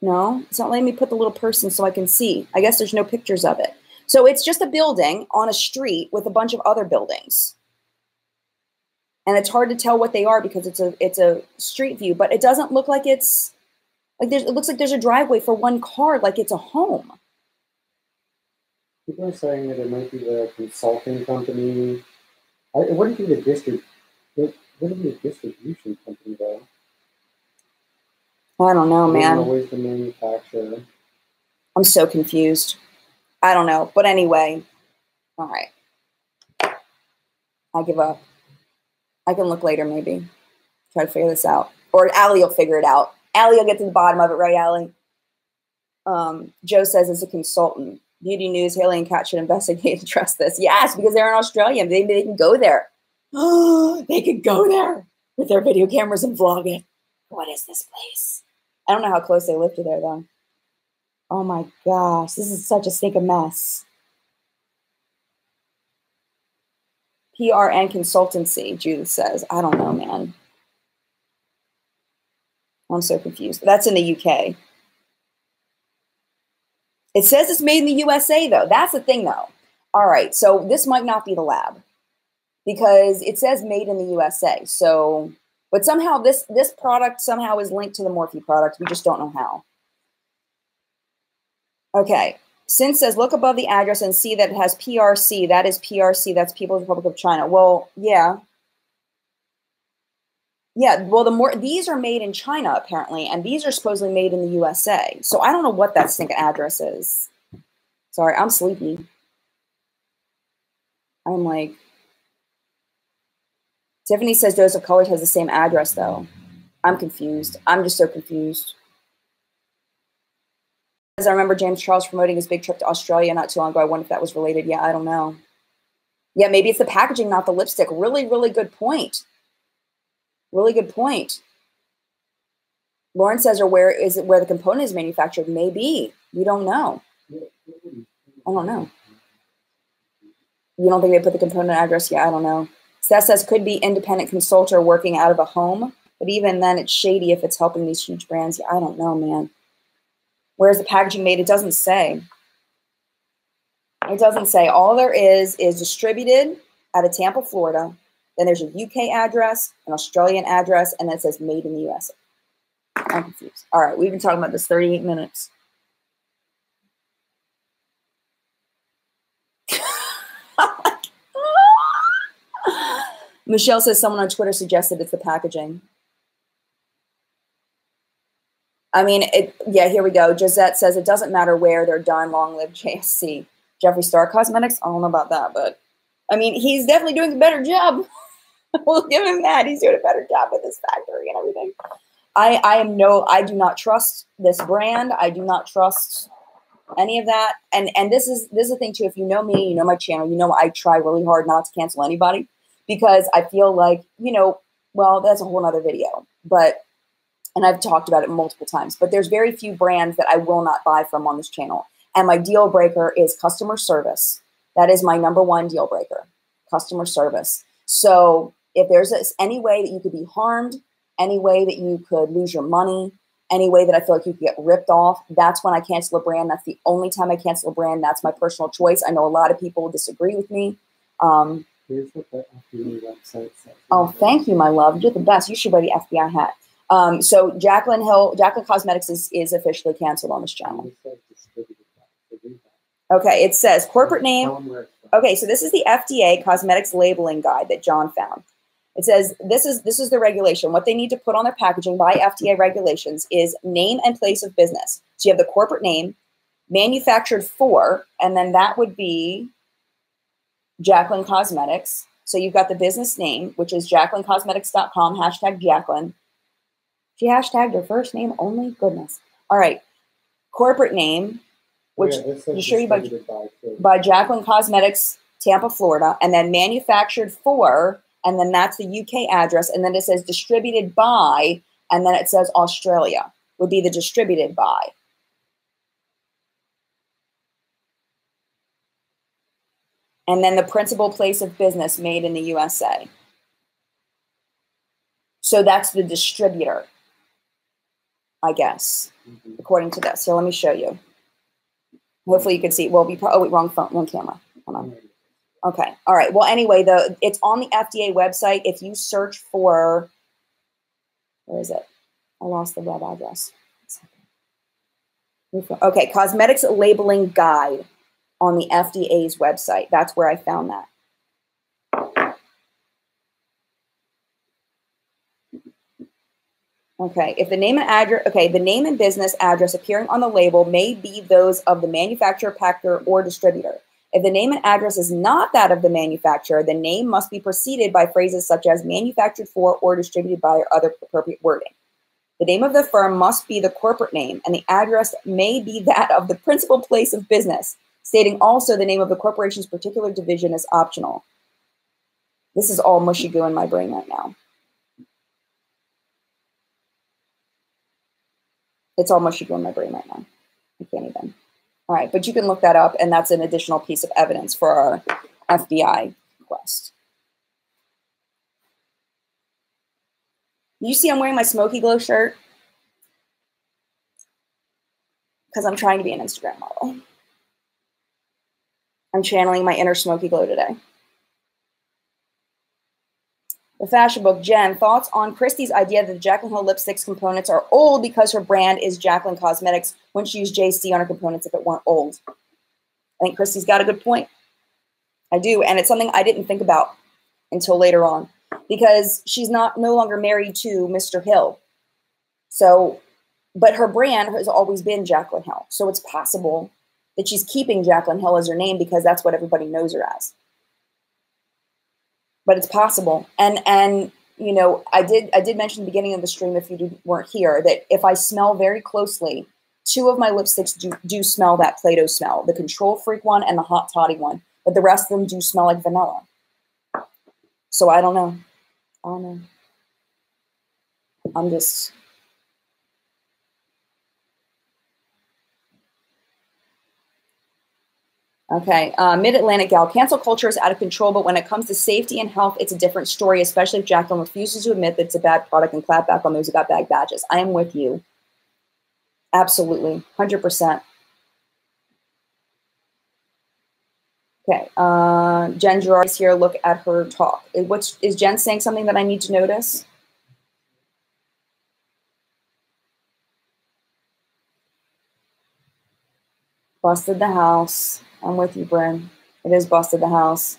No, it's not letting me put the little person so I can see. I guess there's no pictures of it. So it's just a building on a street with a bunch of other buildings. And it's hard to tell what they are because it's a street view, but it doesn't look like it's, like it looks like there's a driveway for one car, like it's a home. People are saying that it might be the consulting company. It wouldn't be the distribution company, though. I don't know, man. Always the manufacturer. I'm so confused. I don't know. But anyway, all right. I give up. I can look later, maybe. Try to figure this out. Or Allie will figure it out. Allie will get to the bottom of it, right, Allie? Joe says, as a consultant, Beauty News, Haley and Kat should investigate and trust this. Yes, because they're in Australia. Maybe they can go there. They could go there with their video cameras and vlog it. What is this place? I don't know how close they live to there, though. Oh, my gosh. This is such a stinking mess. PRN consultancy, Judith says. I don't know, man. I'm so confused. That's in the UK. It says it's made in the USA, though. That's the thing, though. All right, so this might not be the lab because it says made in the USA. So, but somehow this product somehow is linked to the Morphe product. We just don't know how. Okay. Sin says, look above the address and see that it has PRC. That is PRC. That's People's Republic of China. Well, yeah. Yeah, well, these are made in China, apparently, and these are supposedly made in the USA. So I don't know what that stinking address is. Sorry, I'm sleepy. I'm like... Tiffany says Dose of Colors has the same address, though. I'm confused. I'm just so confused. As I remember James Charles promoting his big trip to Australia not too long ago. I wonder if that was related. Yeah, I don't know. Yeah, maybe it's the packaging, not the lipstick. Really, really good point. Really good point. Lauren says, or where is it where the component is manufactured? Maybe. We don't know. I don't know. You don't think they put the component address? Yeah, I don't know. Seth says could be independent consultant working out of a home, but even then it's shady if it's helping these huge brands. Yeah, I don't know, man. Where's the packaging made? It doesn't say. It doesn't say. All there is distributed out of Tampa, Florida. Then there's a UK address, an Australian address, and then it says made in the USA. I'm confused. All right, we've been talking about this 38 minutes. Michelle says someone on Twitter suggested it's the packaging. I mean, yeah, here we go. Josette says it doesn't matter where they're done. Long live JSC. Jeffree Star Cosmetics? I don't know about that, but I mean, he's definitely doing a better job. We'll give him that. He's doing a better job with his factory and everything. I do not trust this brand. I do not trust any of that. And this is the thing too. If you know me, you know my channel, you know I try really hard not to cancel anybody because I feel like, you know, well, that's a whole nother video. But and I've talked about it multiple times, but there's very few brands that I will not buy from on this channel. And my deal breaker is customer service. That is my #1 deal breaker, customer service. So if there's any way that you could be harmed, any way that you could lose your money, any way that I feel like you could get ripped off, that's when I cancel a brand. That's the only time I cancel a brand. That's my personal choice. I know a lot of people disagree with me. Here's what the FBI website says. Oh, thank you, my love. You're the best. You should wear the FBI hat. So Jaclyn Hill, Jaclyn Cosmetics is officially canceled on this channel. Okay, it says corporate name. Tell 'em where it's from. Okay, so this is the FDA cosmetics labeling guide that John found. It says this is the regulation. What they need to put on their packaging by FDA regulations is name and place of business. So you have the corporate name, manufactured for, and then that would be Jaclyn Cosmetics. So you've got the business name, which is jaclyncosmetics.com, hashtag Jaclyn. She hashtagged her first name only? Goodness. All right. Corporate name, which you sure you by Jaclyn Cosmetics, Tampa, Florida, and then manufactured for, and then that's the UK address, and then it says distributed by, and then it says Australia would be the distributed by. And then the principal place of business made in the USA. So that's the distributor, I guess, according to this. So let me show you. Hopefully you can see. Well, oh, wait, wrong phone, wrong camera. Hold on. Okay. All right. Well, anyway, it's on the FDA website. If you search for, where is it? I lost the web address. Okay. Cosmetics labeling guide on the FDA's website. That's where I found that. Okay, if the name and address, okay, the name and business address appearing on the label may be those of the manufacturer, packer, or distributor. If the name and address is not that of the manufacturer, the name must be preceded by phrases such as manufactured for or distributed by or other appropriate wording. The name of the firm must be the corporate name, and the address may be that of the principal place of business, stating also the name of the corporation's particular division is optional. This is all mushy goo in my brain right now. It's all mushy goo in my brain right now. I can't even. All right, but you can look that up, and that's an additional piece of evidence for our FBI request. You see I'm wearing my Smoky Glow shirt? Because I'm trying to be an Instagram model. I'm channeling my inner Smoky Glow today. The fashion book, Jen, thoughts on Kristi's idea that the Jaclyn Hill lipsticks components are old because her brand is Jaclyn Cosmetics. Wouldn't she use JC on her components if it weren't old? I think Kristi's got a good point. I do, and it's something I didn't think about until later on because she's no longer married to Mr. Hill. So, but her brand has always been Jaclyn Hill. So it's possible that she's keeping Jaclyn Hill as her name because that's what everybody knows her as. But it's possible. And you know, I did mention at the beginning of the stream, if you weren't here, that if I smell very closely, 2 of my lipsticks do smell that Play-Doh smell, the Control Freak one and the Hot Toddy one, but the rest of them do smell like vanilla. So I don't know. I don't know. I'm just... Okay, Mid-Atlantic gal. Cancel culture is out of control, but when it comes to safety and health, it's a different story, especially if Jaclyn refuses to admit that it's a bad product and clap back on those who got bag badges. I am with you. Absolutely, 100%. Okay, Jen Gerard's here. Look at her talk. Is Jen saying something that I need to notice? Busted the house. I'm with you, Bryn. It is busted the house.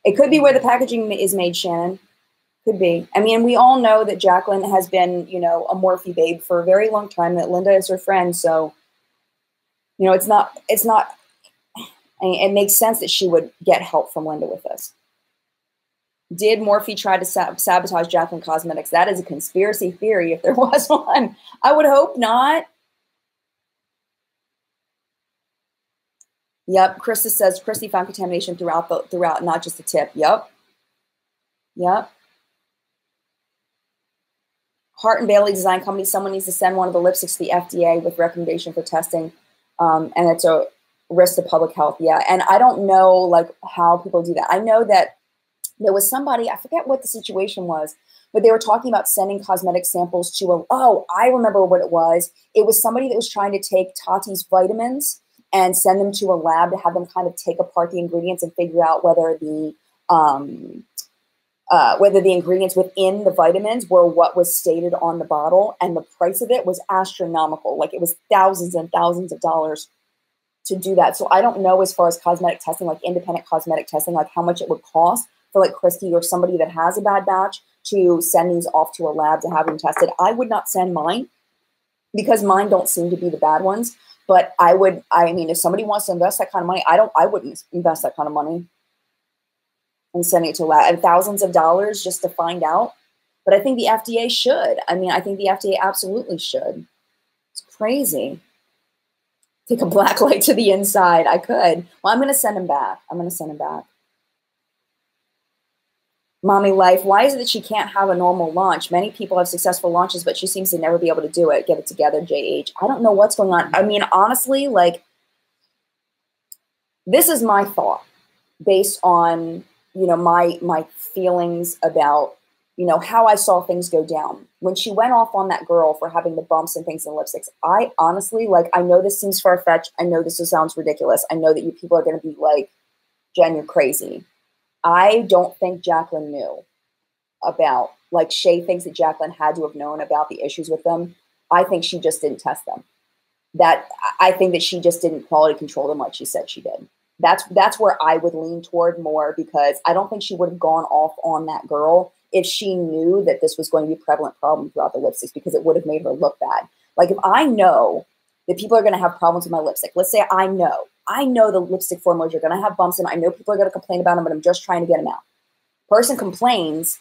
It could be where the packaging is made, Shannon. Could be. I mean, we all know that Jaclyn has been, you know, a Morphe babe for a very long time, that Linda is her friend. So, you know, it's not, I mean, it makes sense that she would get help from Linda with this. Did Morphe try to sabotage Jaclyn Cosmetics? That is a conspiracy theory if there was one. I would hope not. Yep, Krista says Kristi found contamination throughout, not just the tip. Yep. Yep. Hart and Bailey Design Company, someone needs to send one of the lipsticks to the FDA with recommendation for testing. And it's a risk to public health. Yeah. And I don't know like how people do that. I know that there was somebody, I forget what the situation was, but they were talking about sending cosmetic samples to I remember what it was. It was somebody that was trying to take Tati's vitamins and send them to a lab to have them kind of take apart the ingredients and figure out whether the ingredients within the vitamins were what was stated on the bottle, and the price of it was astronomical. Like it was thousands and thousands of dollars. to do that. So I don't know as far as cosmetic testing, like independent cosmetic testing, like how much it would cost for like Kristi or somebody that has a bad batch to send these off to a lab to have them tested. I would not send mine because mine don't seem to be the bad ones. But I mean, if somebody wants to invest that kind of money, I wouldn't invest that kind of money and sending it to a lab and thousands of dollars just to find out. But I think the FDA should. I mean, I think the FDA absolutely should. It's crazy. Take a black light to the inside. I could. Well, I'm going to send him back. I'm going to send him back. Mommy Life, why is it that she can't have a normal launch? Many people have successful launches, but she seems to never be able to do it. Get it together, JH. I don't know what's going on. I mean, honestly, like, this is my thought based on, you know, my feelings about, you know, how I saw things go down. When she went off on that girl for having the bumps and things in lipsticks, I honestly, like, I know this seems far-fetched. I know this sounds ridiculous. I know that you people are going to be like, Jen, you're crazy. I don't think Jaclyn knew about, like, Shay thinks that Jaclyn had to have known about the issues with them. I think she just didn't test them. I think that she just didn't quality control them like she said she did. That's where I would lean toward more, because I don't think she would have gone off on that girl if she knew that this was going to be a prevalent problem throughout the lipsticks, because it would have made her look bad. Like, if I know that people are going to have problems with my lipstick, let's say I know the lipstick formulas are going to have bumps in them. I know people are going to complain about them, but I'm just trying to get them out. Person complains,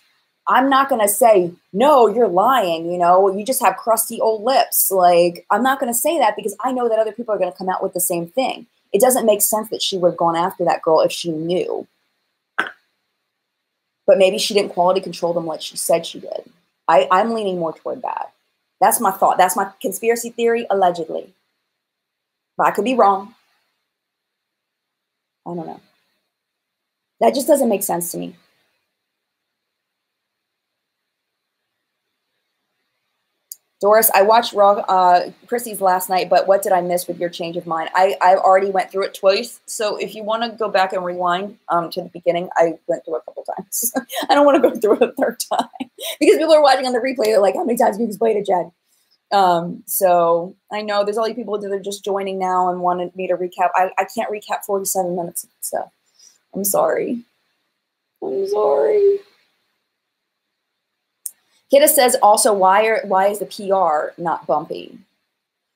I'm not going to say, no, you're lying. You know, you just have crusty old lips. Like, I'm not going to say that because I know that other people are going to come out with the same thing. It doesn't make sense that she would have gone after that girl if she knew. But maybe she didn't quality control them like she said she did. I'm leaning more toward that. That's my thought. That's my conspiracy theory, allegedly. But I could be wrong. I don't know. That just doesn't make sense to me. Doris, I watched Kristi's last night, but what did I miss with your change of mind? I already went through it twice. So if you want to go back and rewind to the beginning, I went through it a couple times. I don't want to go through it a third time because people are watching on the replay. They're like, how many times have you explained it, Jen? So I know there's all you people that are just joining now and wanted me to recap. I can't recap 47 minutes of stuff. I'm sorry. I'm sorry. Kidda says also, why is the PR not bumpy?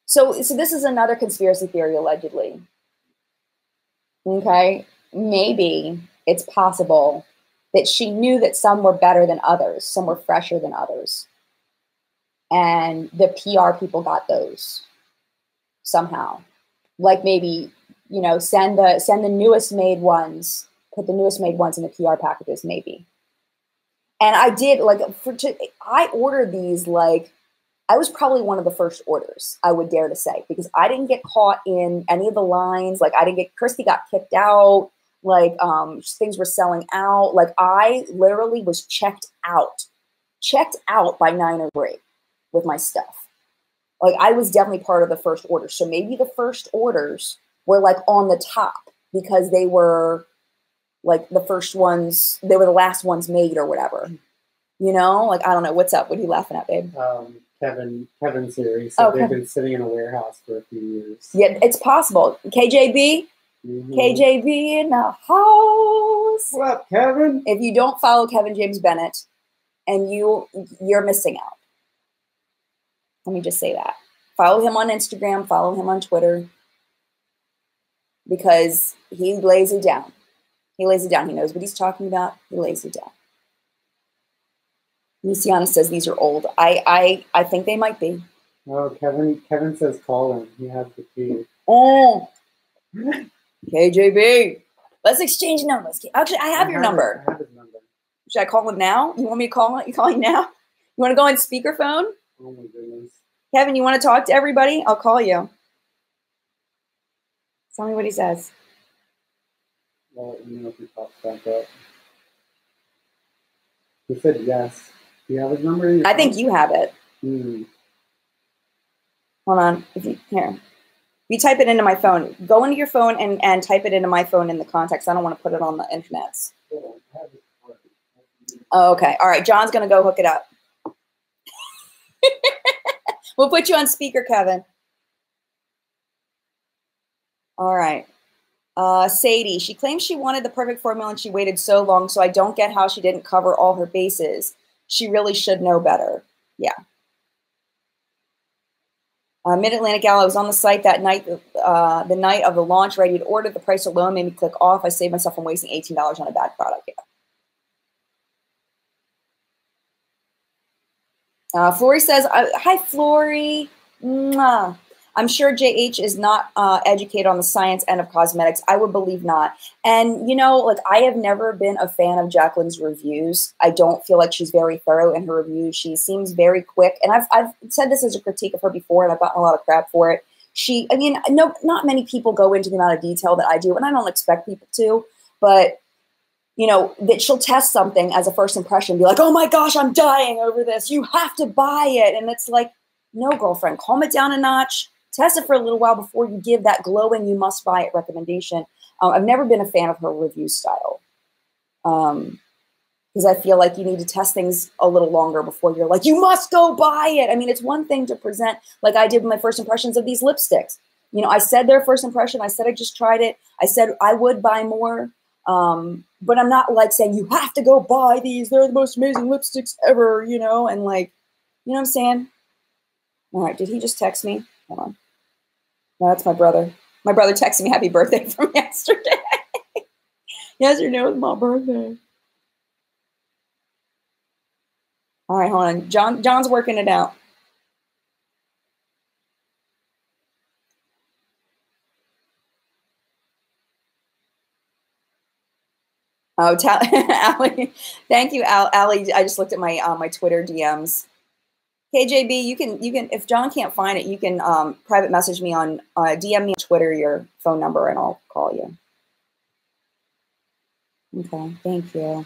So this is another conspiracy theory, allegedly. Okay, maybe it's possible that she knew that some were better than others, some were fresher than others, and the PR people got those somehow. Like, maybe, you know, send the newest made ones, put the newest made ones in the PR packages, maybe. And I did, like, I ordered these, like, I was probably one of the first orders, I would dare to say, because I didn't get caught in any of the lines. Like, Kristi got kicked out. Like, things were selling out. Like, I literally was checked out by 9:03 with my stuff. Like, I was definitely part of the first order. So maybe the first orders were, like, on the top because they were, like, the first ones, they were the last ones made or whatever. You know, like, I don't know. What's up? What are you laughing at, babe? Kevin's here. He said they've been sitting in a warehouse for a few years. Yeah, it's possible. KJB? Mm-hmm. KJB in the house. What up, Kevin? If you don't follow Kevin James Bennett, and you're missing out. Let me just say that. Follow him on Instagram. Follow him on Twitter. Because he lays it down. He lays it down. He knows what he's talking about. He lays it down. Luciana says these are old. I think they might be. Oh, Kevin says call him. He has the key. Oh, KJB. Let's exchange numbers. Actually, I have your number. I have his number. Should I call him now? You want me to call him? You calling now? You want to go on speakerphone? Oh my goodness. Kevin, you want to talk to everybody? I'll call you. Tell me what he says. Well, you know if he pops back up. He said yes. Do you have his number? I think you have it. Hmm. Hold on. Here. You type it into my phone. Go into your phone and type it into my phone in the context. I don't want to put it on the internet. Oh, okay. All right. John's going to go hook it up. We'll put you on speaker, Kevin. All right. Sadie, she claims she wanted the perfect formula and she waited so long, so I don't get how she didn't cover all her bases. She really should know better. Yeah. Mid-Atlantic Gal, I was on the site that night, the night of the launch, ready to order. The price alone made me click off. I saved myself from wasting $18 on a bad product. Yeah. Flory says, hi, Flory. Mwah. I'm sure JH is not educated on the science end of cosmetics. I would believe not. And, you know, like I have never been a fan of Jaclyn's reviews. I don't feel like she's very thorough in her reviews. She seems very quick. And I've said this as a critique of her before, and I've gotten a lot of crap for it. I mean, no, not many people go into the amount of detail that I do, and I don't expect people to, but you know, that she'll test something as a first impression, be like, oh my gosh, I'm dying over this. You have to buy it. And it's like, no, girlfriend, calm it down a notch. Test it for a little while before you give that glowing, you must buy it recommendation. I've never been a fan of her review style. Because I feel like you need to test things a little longer before you're like, you must go buy it. I mean, it's one thing to present like I did with my first impressions of these lipsticks. You know, I said their first impression. I said I just tried it. I said I would buy more. But I'm not like saying you have to go buy these. They're the most amazing lipsticks ever, you know, and like, you know what I'm saying? All right, did he just text me? Hold on. No, that's my brother. My brother texted me happy birthday from yesterday. Yesterday was my birthday. All right, hold on. John's working it out. Oh, Allie. Thank you, Allie. I just looked at my my Twitter DMs. KJB, you can if John can't find it, you can private message me on DM me on Twitter your phone number and I'll call you. Okay, thank you.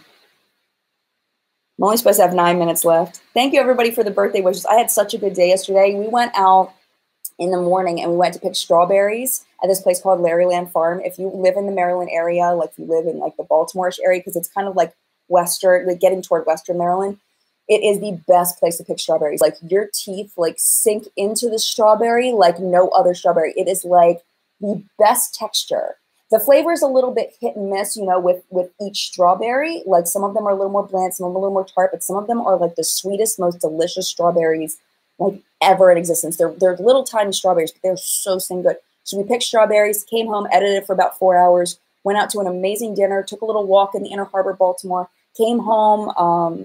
I'm only supposed to have 9 minutes left. Thank you everybody for the birthday wishes. I had such a good day yesterday. We went out in the morning and we went to pick strawberries at this place called Larryland Farm. If you live in the Maryland area, like you live in like the Baltimore-ish area, because it's kind of like Western, like getting toward Western Maryland, it is the best place to pick strawberries. Like your teeth like sink into the strawberry like no other strawberry. It is like the best texture. The flavor is a little bit hit and miss, you know, with each strawberry. Like some of them are a little more bland, some of them a little more tart, but some of them are like the sweetest, most delicious strawberries like ever in existence. They're little tiny strawberries, but they're so good. So we picked strawberries, came home, edited for about 4 hours, went out to an amazing dinner, took a little walk in the Inner Harbor, Baltimore, came home,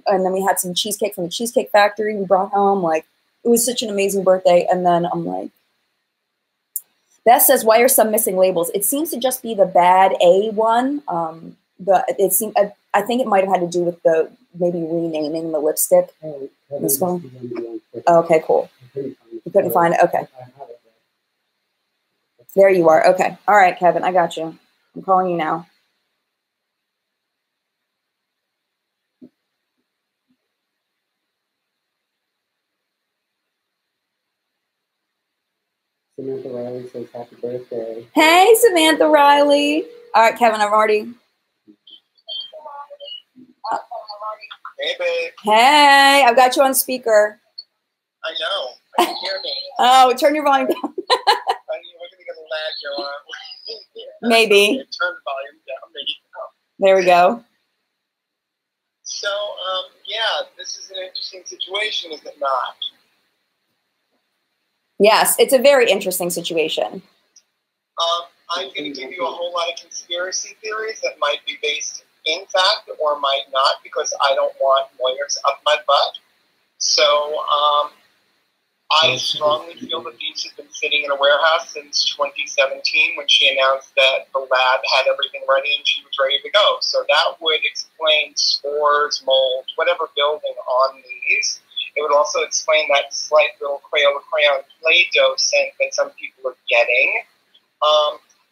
and then we had some cheesecake from the Cheesecake Factory we brought home. Like, it was such an amazing birthday. And then I'm like, Beth says, why are some missing labels? It seems to just be the bad A one. It seemed, I think it might have had to do with the maybe renaming the lipstick. This one. Oh, okay, cool. You couldn't find it? Okay. There you are. Okay. All right, Kevin, I got you. I'm calling you now. Samantha Riley says happy birthday. Hey, Samantha Riley. All right, Kevin, I've already. Hey, babe. Hey, I've got you on speaker. I know. I can hear me. Oh, turn your volume down. We're going to get a lag here, aren't we? Maybe. Turn the volume down. There you go. There we go. So, yeah, this is an interesting situation, is it not? Yes, it's a very interesting situation. I'm going to give you a whole lot of conspiracy theories that might be based in fact or might not, because I don't want lawyers up my butt. So, I strongly feel that these have been sitting in a warehouse since 2017 when she announced that the lab had everything ready and she was ready to go. So that would explain spores, mold, whatever building on these. It would also explain that slight little Crayola crayon Play-Doh scent that some people are getting.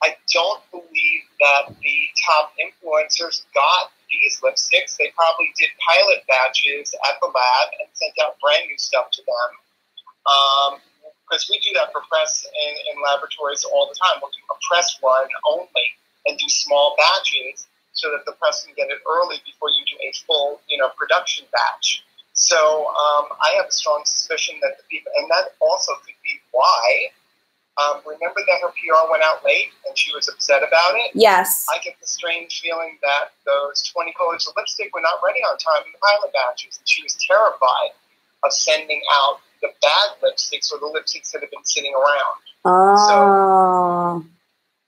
I don't believe that the top influencers got these lipsticks. They probably did pilot batches at the lab and sent out brand new stuff to them. Because we do that for press in laboratories all the time. We'll do a press run only and do small batches so that the press can get it early before you do a full, production batch. So I have a strong suspicion that the people, and that also could be why Remember that her PR went out late and she was upset about it? Yes. I get the strange feeling that those 20 colors of lipstick were not ready on time in the pilot batches. And she was terrified of sending out the bad lipsticks or the lipsticks that have been sitting around. Oh.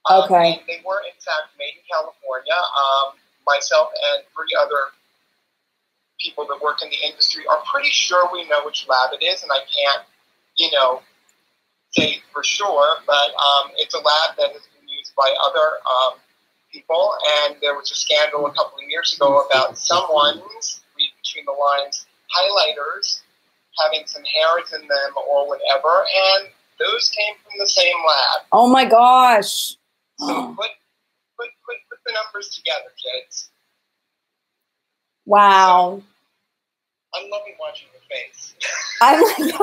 Okay. And they were, in fact, made in California. Myself and 3 other people that work in the industry are pretty sure we know which lab it is, and I can't, say for sure, but it's a lab that has been used by other people, and there was a scandal a couple of years ago about someone's, read between the lines, highlighters having some hairs in them or whatever, and those came from the same lab. Oh my gosh. So put the numbers together, kids. Wow. So, I'm loving watching your face. I'm like,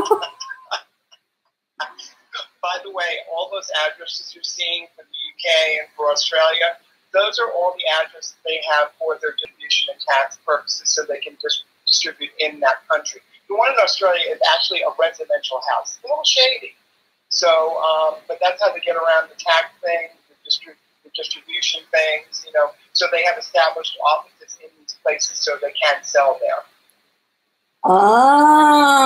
By the way, all those addresses you're seeing for the UK and for Australia, those are all the addresses they have for their distribution and tax purposes so they can distribute in that country. The one in Australia is actually a residential house. It's a little shady. So, but that's how they get around the tax thing, the distribution things, So they have established offices in these places so they can sell there. Ah,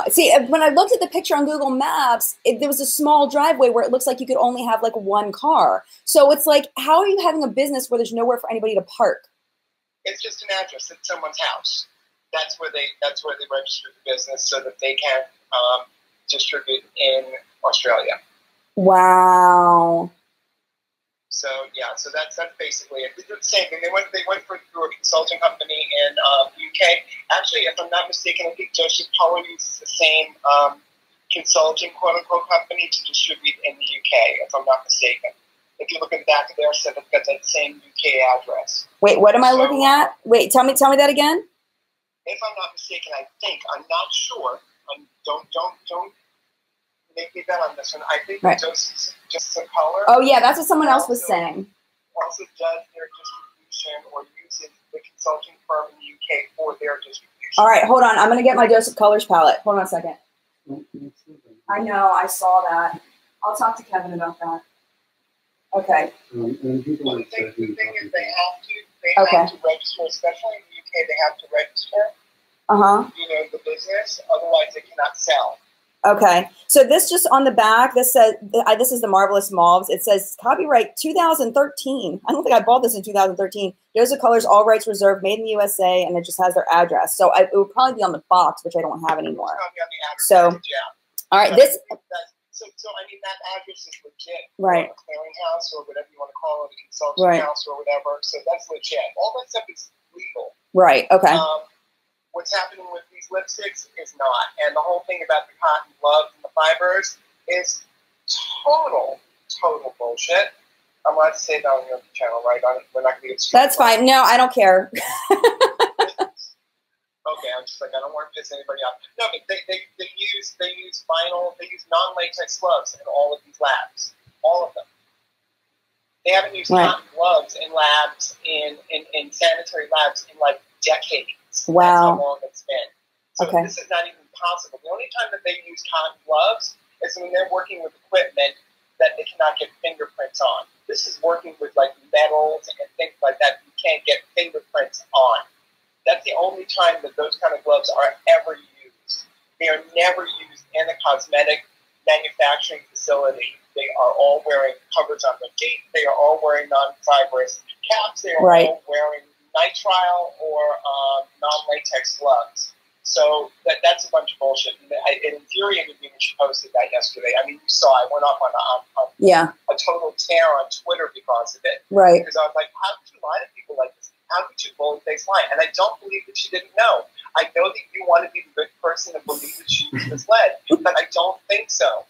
see, when I looked at the picture on Google Maps, there was a small driveway where it looks like you could only have like one car. So it's like, how are you having a business where there's nowhere for anybody to park? It's just an address. It's someone's house. That's where they register the business so that they can distribute in Australia. Wow. So yeah, so that's basically it. They did the same thing. They went through a consulting company in UK. Actually, if I'm not mistaken, I think Joseph Color uses the same consulting quote unquote company to distribute in the UK. If I'm not mistaken, if you look at the back of their set, they've got that same UK address. Wait, what am I looking at? Wait, tell me that again. If I'm not mistaken, I think I'm not sure. Don't make me bet on this one. I think right. Joseph's Color. Oh yeah, that's what someone else was saying. Also does their distribution or uses the consulting firm in the UK for their distribution. All right, hold on. I'm going to get my Joseph Colors palette. Hold on a second. I know, I saw that. I'll talk to Kevin about that. Okay. Well, the thing is they have to register, especially in the UK, they have to register, the business, otherwise they cannot sell. Okay, so this just on the back, this says, this is the Marvelous Mauves. It says copyright 2013. I don't think I bought this in 2013. Joseph Colors, all rights reserved, made in the USA, and it just has their address. So it would probably be on the box, which I don't have anymore. So, all right, this. So I mean, that address is legit. Right. A clearinghouse or whatever you want to call it, a consulting house or whatever. So that's legit. All that stuff is legal. Right. Okay. What's happening with these lipsticks is not. And the whole thing about the cotton gloves and the fibers is total bullshit. I'm allowed to say that on your channel, right? We're not going to get That's fine. No, I don't care. Okay, I'm just like, I don't want to piss anybody off. No, but they use vinyl, they use non-latex gloves in all of these labs. All of them. They haven't used cotton gloves in labs, in sanitary labs in like decades. Wow. That's how long it's been. So okay. This is not even possible. The only time that they use cotton gloves is when they're working with equipment that they cannot get fingerprints on. This is working with like metals and things like that you can't get fingerprints on. That's the only time that those kind of gloves are ever used. They are never used in a cosmetic manufacturing facility. They are all wearing covers on their feet. They are all wearing non-fibrous caps. They are all wearing nitrile or non-latex gloves. So that's a bunch of bullshit. It infuriated me when she posted that yesterday. I mean, you saw I went off on a total tear on Twitter because of it. Right. Because I was like, how could you lie to people like this? How could you bold-faced lie? And I don't believe that she didn't know. I know that you want to be the good person and believe that she was misled, but I don't think so.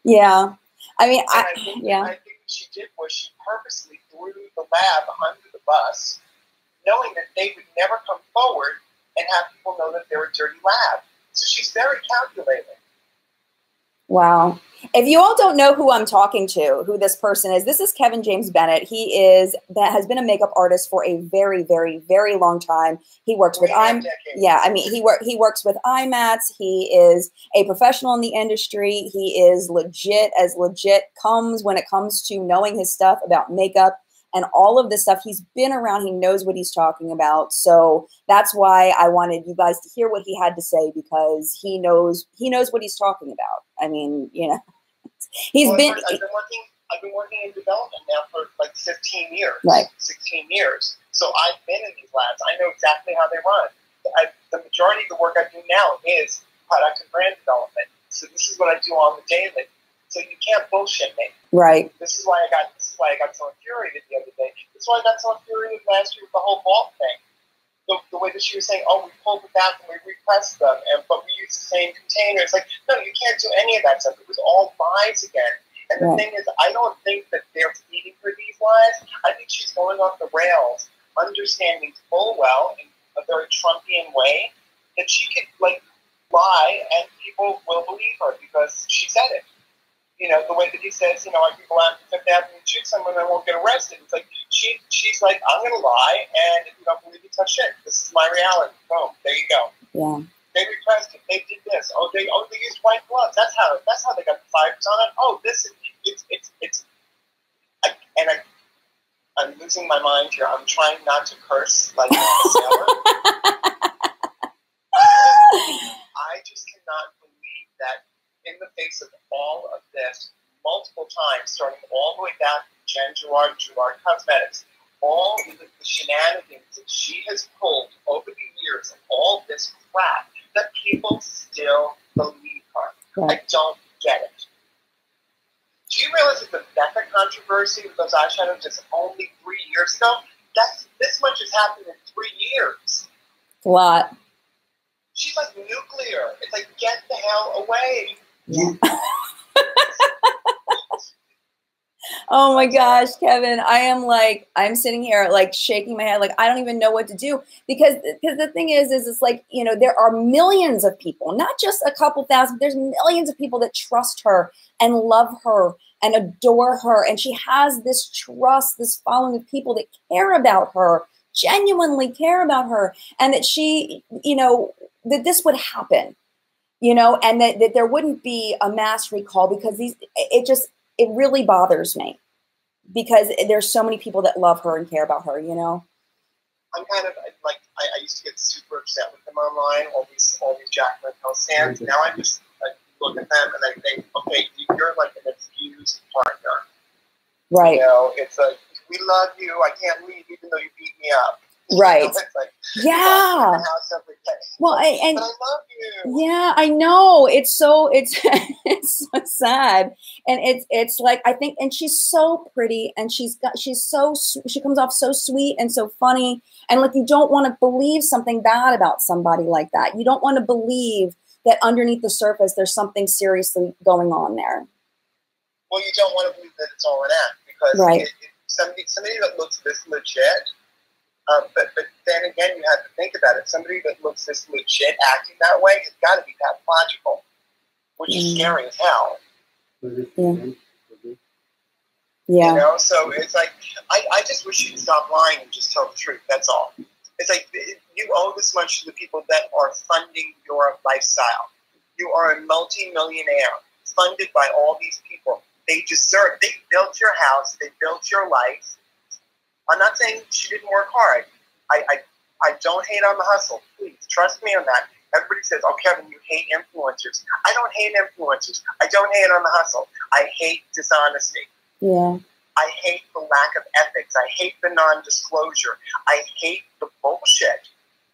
Yeah. I mean, I think what she did was she purposely threw the lab under the bus, knowing that they would never come forward and have people know that they're a dirty lab. So she's very calculating. Wow. If you all don't know who I'm talking to, who this person is, this is Kevin James Bennett. He has been a makeup artist for a very, very, very long time. He works with he works with IMATs. He is a professional in the industry. He is as legit comes when it comes to knowing his stuff about makeup and all of this stuff. He's been around. He knows what he's talking about. So that's why I wanted you guys to hear what he had to say, because he knows what he's talking about. I mean, you know, I've been working in development now for like 15 years, right? 16 years. So I've been in these labs. I know exactly how they run. The majority of the work I do now is product and brand development. So this is what I do on the daily. So you can't bullshit me. Right. This is why I got so infuriated the other day. This is why I got so infuriated last year with the whole vault thing. The way that she was saying, oh, we pulled it back and we repressed them, but we used the same container. It's like, no, you can't do any of that stuff. It was all lies again. And the thing is, I don't think that they're feeding her these lies. I think she's going off the rails, understanding full well in a very Trumpian way that she could lie and people will believe her because she said it. You know, the way that he says, you know, like people out in Fifth Avenue shoot someone and won't get arrested. It's like she's like, I'm going to lie, and if you don't believe me, touch it. This is my reality. Boom, there you go. Yeah. They repressed it. They did this. They used white gloves. That's how they got the fibers on it. Oh, I'm losing my mind here. I'm trying not to curse like a sailor. I just cannot believe that in the face of all of this, multiple times, starting all the way back to Jen Gerard Cosmetics, all the shenanigans that she has pulled over the years and all this crap, that people still believe her. Right. I don't get it. Do you realize that the Becca controversy with those eyeshadows just only 3 years ago? This much has happened in 3 years. A lot. She's like nuclear. It's like, get the hell away. Yeah. Oh my gosh, Kevin, I'm sitting here like shaking my head. Like, I don't even know what to do because the thing is it's like, you know, there are millions of people, not just a couple thousand, there's millions of people that trust her and love her and adore her. And she has this trust, this following of people that care about her, genuinely care about her. And that she, you know, that this would happen. You know, and that there wouldn't be a mass recall because it really bothers me because there's so many people that love her and care about her, you know? I'm kind of like, I used to get super upset with them online, all these Jaclyn Hill stands. Now I just look at them and I think, okay, you're like an abused partner. Right. You know, it's like, we love you, I can't leave even though you beat me up. Right. You know, it's like, yeah. Well, but I love you. Yeah, I know. It's so sad, and it's like I think, and she's so pretty, and she comes off so sweet and so funny, and like you don't want to believe something bad about somebody like that. You don't want to believe that underneath the surface there's something seriously going on there. Well, you don't want to believe that it's all an act because right. Somebody that looks this legit. But then again, you have to think about it. Somebody that looks this legit acting that way has got to be pathological, which is scary as hell. Yeah. You know, so it's like, I just wish you'd stop lying and just tell the truth. That's all. It's like, you owe this much to the people that are funding your lifestyle. You are a multi-millionaire funded by all these people. They built your house. They built your life. I'm not saying she didn't work hard. I don't hate on the hustle. Please, trust me on that. Everybody says, oh, Kevin, you hate influencers. I don't hate influencers. I don't hate on the hustle. I hate dishonesty. Yeah. I hate the lack of ethics. I hate the non-disclosure. I hate the bullshit.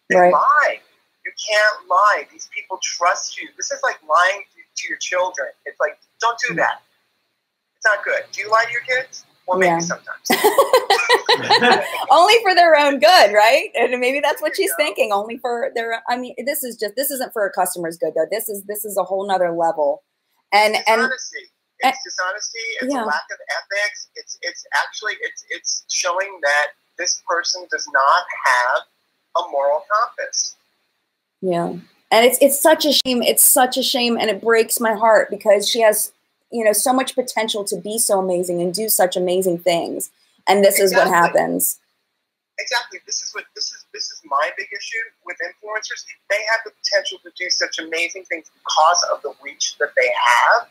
They lie. You can't lie. These people trust you. This is like lying to your children. It's like, don't do that. It's not good. Do you lie to your kids? Well, maybe sometimes. Only for their own good, right? And maybe that's what she's thinking. Only for their. I mean, this isn't for a customer's good though. This is a whole nother level. And dishonesty. It's dishonesty. It's a lack of ethics. It's actually showing that this person does not have a moral compass. Yeah. And it's such a shame. It's such a shame, and it breaks my heart because she has, you know, so much potential to be so amazing and do such amazing things. And this is what happens. Exactly. This is my big issue with influencers. They have the potential to do such amazing things because of the reach that they have,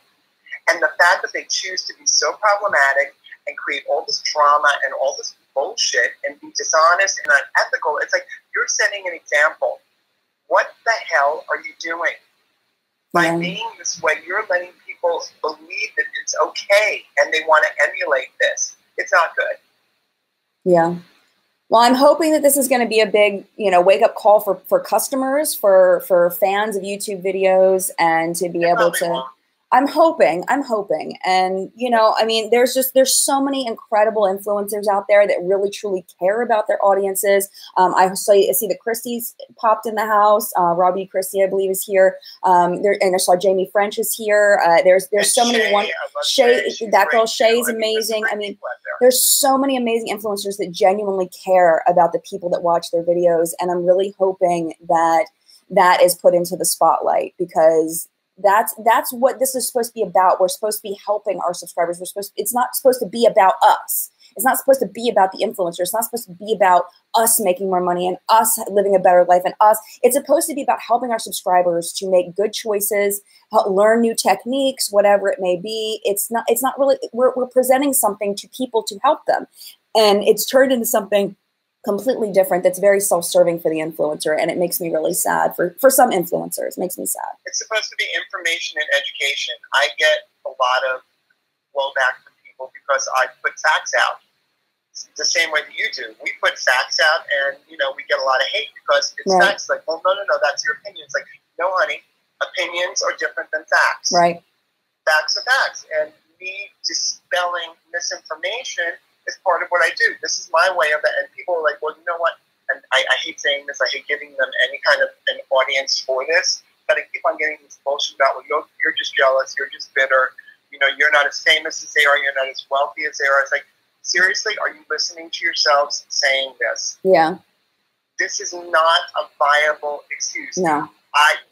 and the fact that they choose to be so problematic and create all this drama and all this bullshit and be dishonest and unethical. It's like you're setting an example. What the hell are you doing? By being this way, you're letting people believe that it's okay and they want to emulate this. It's not good. Yeah. Well, I'm hoping that this is going to be a big, you know, wake up call for customers, for fans of YouTube videos, and to be able to. Won't. I'm hoping. And, you know, I mean, there's so many incredible influencers out there that really, truly care about their audiences. I see that Kristi's popped in the house. Robbie Kristi, I believe, is here. And I saw Jamie French is here. There's so many. Shay, that girl Shay is amazing. I mean, there's so many amazing influencers that genuinely care about the people that watch their videos. And I'm really hoping that that is put into the spotlight, because that's what this is supposed to be about. We're supposed to be helping our subscribers. It's not supposed to be about us. It's not supposed to be about the influencer. It's not supposed to be about us making more money and us living a better life and us. It's supposed to be about helping our subscribers to make good choices, learn new techniques, whatever it may be. It's not really, we're presenting something to people to help them. And it's turned into something completely different that's very self-serving for the influencer, and it makes me really sad for some influencers. It makes me sad. It's supposed to be information and education. I get a lot of blowback from people because I put facts out the same way that you do. We put facts out, and you know, we get a lot of hate because it's facts. Like, well, no, that's your opinion. It's like, no, honey, opinions are different than facts. Right. Facts are facts, and me dispelling misinformation is part of what I do. This is my way of it. And people are like, well, you know what? And I hate saying this. I hate giving them any kind of an audience for this. But I keep on getting this bullshit about, well, you're just jealous. You're just bitter. You know, you're not as famous as they are. You're not as wealthy as they are. It's like, seriously, are you listening to yourselves saying this? Yeah. This is not a viable excuse. No.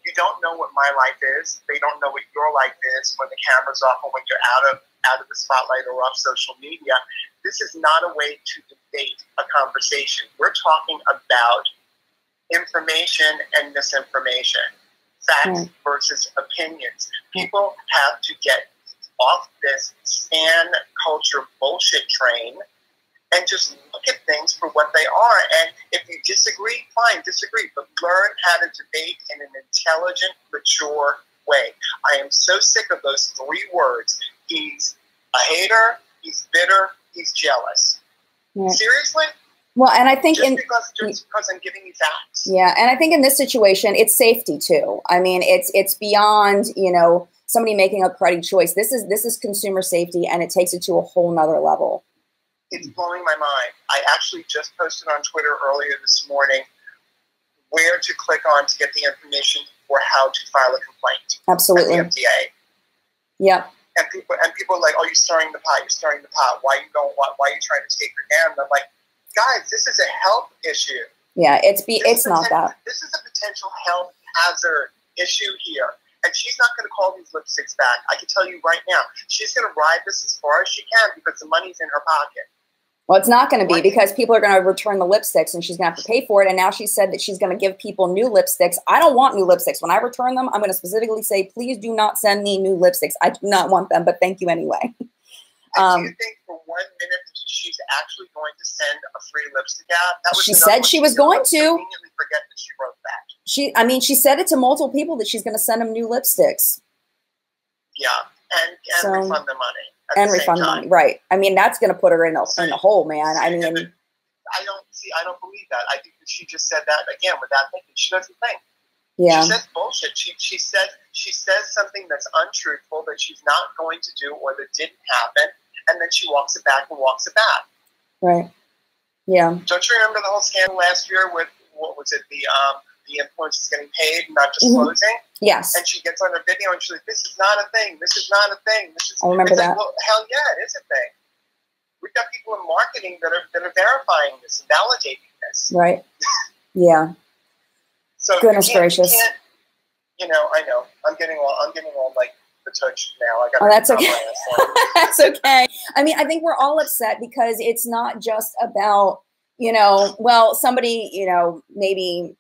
You don't know what my life is. They don't know what your life is when the camera's off or when you're out of the spotlight or off social media. This is not a way to debate a conversation. We're talking about information and misinformation, facts versus opinions. People have to get off this stan culture bullshit train and just look at things for what they are. And if you disagree, fine, disagree, but learn how to debate in an intelligent, mature way. I am so sick of those three words. He's a hater, he's bitter, he's jealous. Yeah. Seriously? Well, and I think just because I'm giving you facts. Yeah, and I think in this situation, it's safety too. I mean, it's beyond, you know, somebody making a cruddy choice. This is consumer safety, and it takes it to a whole nother level. It's blowing my mind. I actually just posted on Twitter earlier this morning where to click on to get the information for how to file a complaint. Absolutely. At the FDA. Yep. And people are like, oh, you're stirring the pot. You're stirring the pot. Why are you trying to take her down? And I'm like, guys, this is a health issue. Yeah, it's not that. This is a potential health hazard issue here. And she's not going to call these lipsticks back. I can tell you right now. She's going to ride this as far as she can because the money's in her pocket. Well, it's not going to be because people are going to return the lipsticks and she's going to have to pay for it. And now she said that she's going to give people new lipsticks. I don't want new lipsticks. When I return them, I'm going to specifically say, please do not send me new lipsticks. I do not want them, but thank you anyway. Do you think for 1 minute she's actually going to send a free lipstick out? She said she was going to. Conveniently forget that she wrote that. She said it to multiple people that she's going to send them new lipsticks. Yeah, and refund the money. And refund the money, right? I mean, that's going to put her in a hole, man. I mean, I don't believe that. I think that she just said that again without thinking. She doesn't think. Yeah. She says bullshit. She says something that's untruthful that she's not going to do or that didn't happen, and then she walks it back. Right. Yeah. Don't you remember the whole scandal last year with what was it? The influencers getting paid, not disclosing. Yes. And she gets on her video and she's like, "This is not a thing. This is not a thing. This is." I remember that. Like, well, hell yeah, it is a thing. We've got people in marketing that are verifying this and validating this. Right. Yeah. So goodness gracious. You know, I know. I'm getting all like the touch now. I got. Oh, that's okay. That's okay. I mean, I think we're all upset because it's not just about, you know, well, somebody, you know, maybe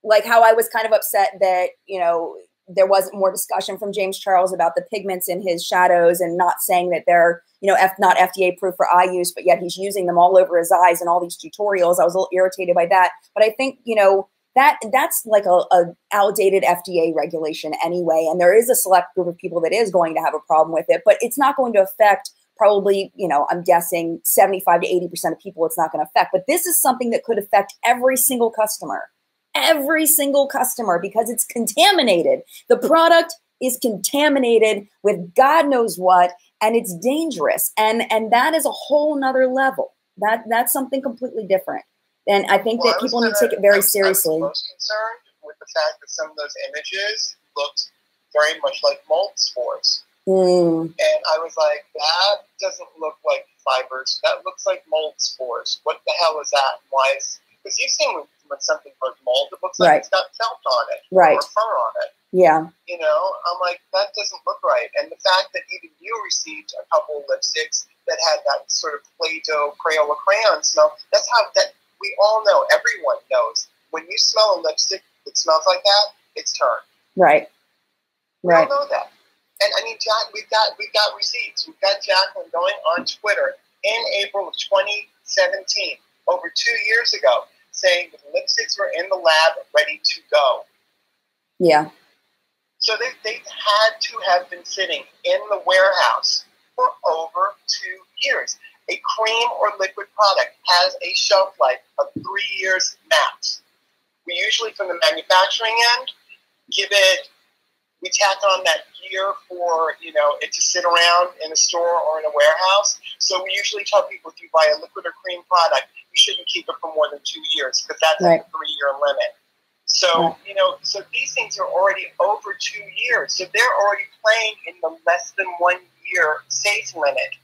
like how I was kind of upset that, you know, there wasn't more discussion from James Charles about the pigments in his shadows and not saying that they're, you know, not FDA approved for eye use, but yet he's using them all over his eyes in all these tutorials. I was a little irritated by that. But I think, you know, that's like a outdated FDA regulation anyway. And there is a select group of people that is going to have a problem with it, but it's not going to affect probably, you know, I'm guessing 75 to 80% of people it's not going to affect. But this is something that could affect every single customer, because it's contaminated. The product is contaminated with God knows what, and it's dangerous. And that is a whole nother level. That's something completely different. And I think that people need to take it very seriously. I was most concerned with the fact that some of those images looked very much like mold spores. And I was like, that doesn't look like fibers. That looks like mold spores. What the hell is that? Why is... Because you've seen when something goes mold, it looks like it's got felt on it. Or fur on it. Yeah. You know, I'm like, that doesn't look right. And the fact that even you received a couple of lipsticks that had that sort of Play-Doh Crayola crayon smell, that's how... that. We all know, everyone knows, when you smell a lipstick that smells like that, it's turned. Right. We all know that. And I mean, Jack, we've got receipts. We've got Jacqueline going on Twitter in April of 2017, over 2 years ago, saying the lipsticks were in the lab ready to go. Yeah. So they've had to have been sitting in the warehouse for over 2 years. A cream or liquid product has a shelf life of 3 years max. We usually, from the manufacturing end, we tack on that gear for, you know, it to sit around in a store or in a warehouse. So we usually tell people if you buy a liquid or cream product, you shouldn't keep it for more than 2 years because that's like a 3-year limit. So, you know, so these things are already over 2 years. So they're already playing in the less than 1 year safe limit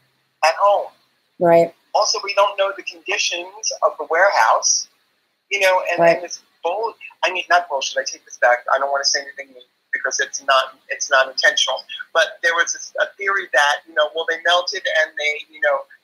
at home. Right. Also, we don't know the conditions of the warehouse, you know, and it's not bullshit. I take this back. I don't want to say anything because it's not intentional. But there was a theory that, you know, well, they melted and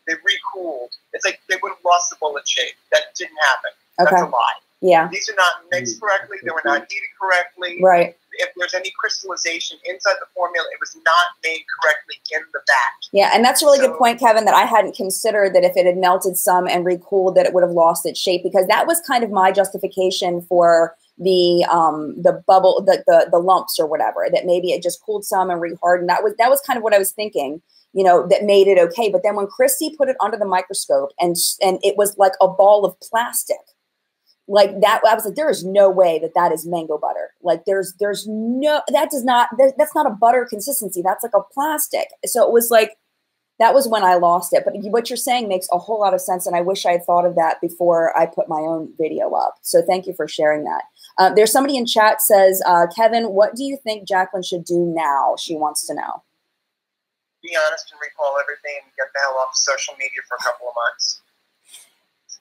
they recooled. It's like they would have lost the bullet shape. That didn't happen. Okay. That's a lie. Yeah. These are not mixed correctly. They were not heated correctly. Right. If there's any crystallization inside the formula, it was not made correctly in the batch. Yeah, and that's a really good point, Kevin, that I hadn't considered, that if it had melted some and recooled, that it would have lost its shape, because that was kind of my justification for the bubble, the lumps or whatever, that maybe it just cooled some and rehardened. That was kind of what I was thinking, you know, that made it okay. But then when Kristi put it under the microscope and it was like a ball of plastic, like that, I was like, there is no way that is mango butter. Like that's not a butter consistency. That's like a plastic. So it was like, that was when I lost it. But what you're saying makes a whole lot of sense. And I wish I had thought of that before I put my own video up. So thank you for sharing that. There's somebody in chat says, Kevin, what do you think Jacqueline should do now? She wants to know. Be honest and recall everything and get the hell off social media for a couple of months.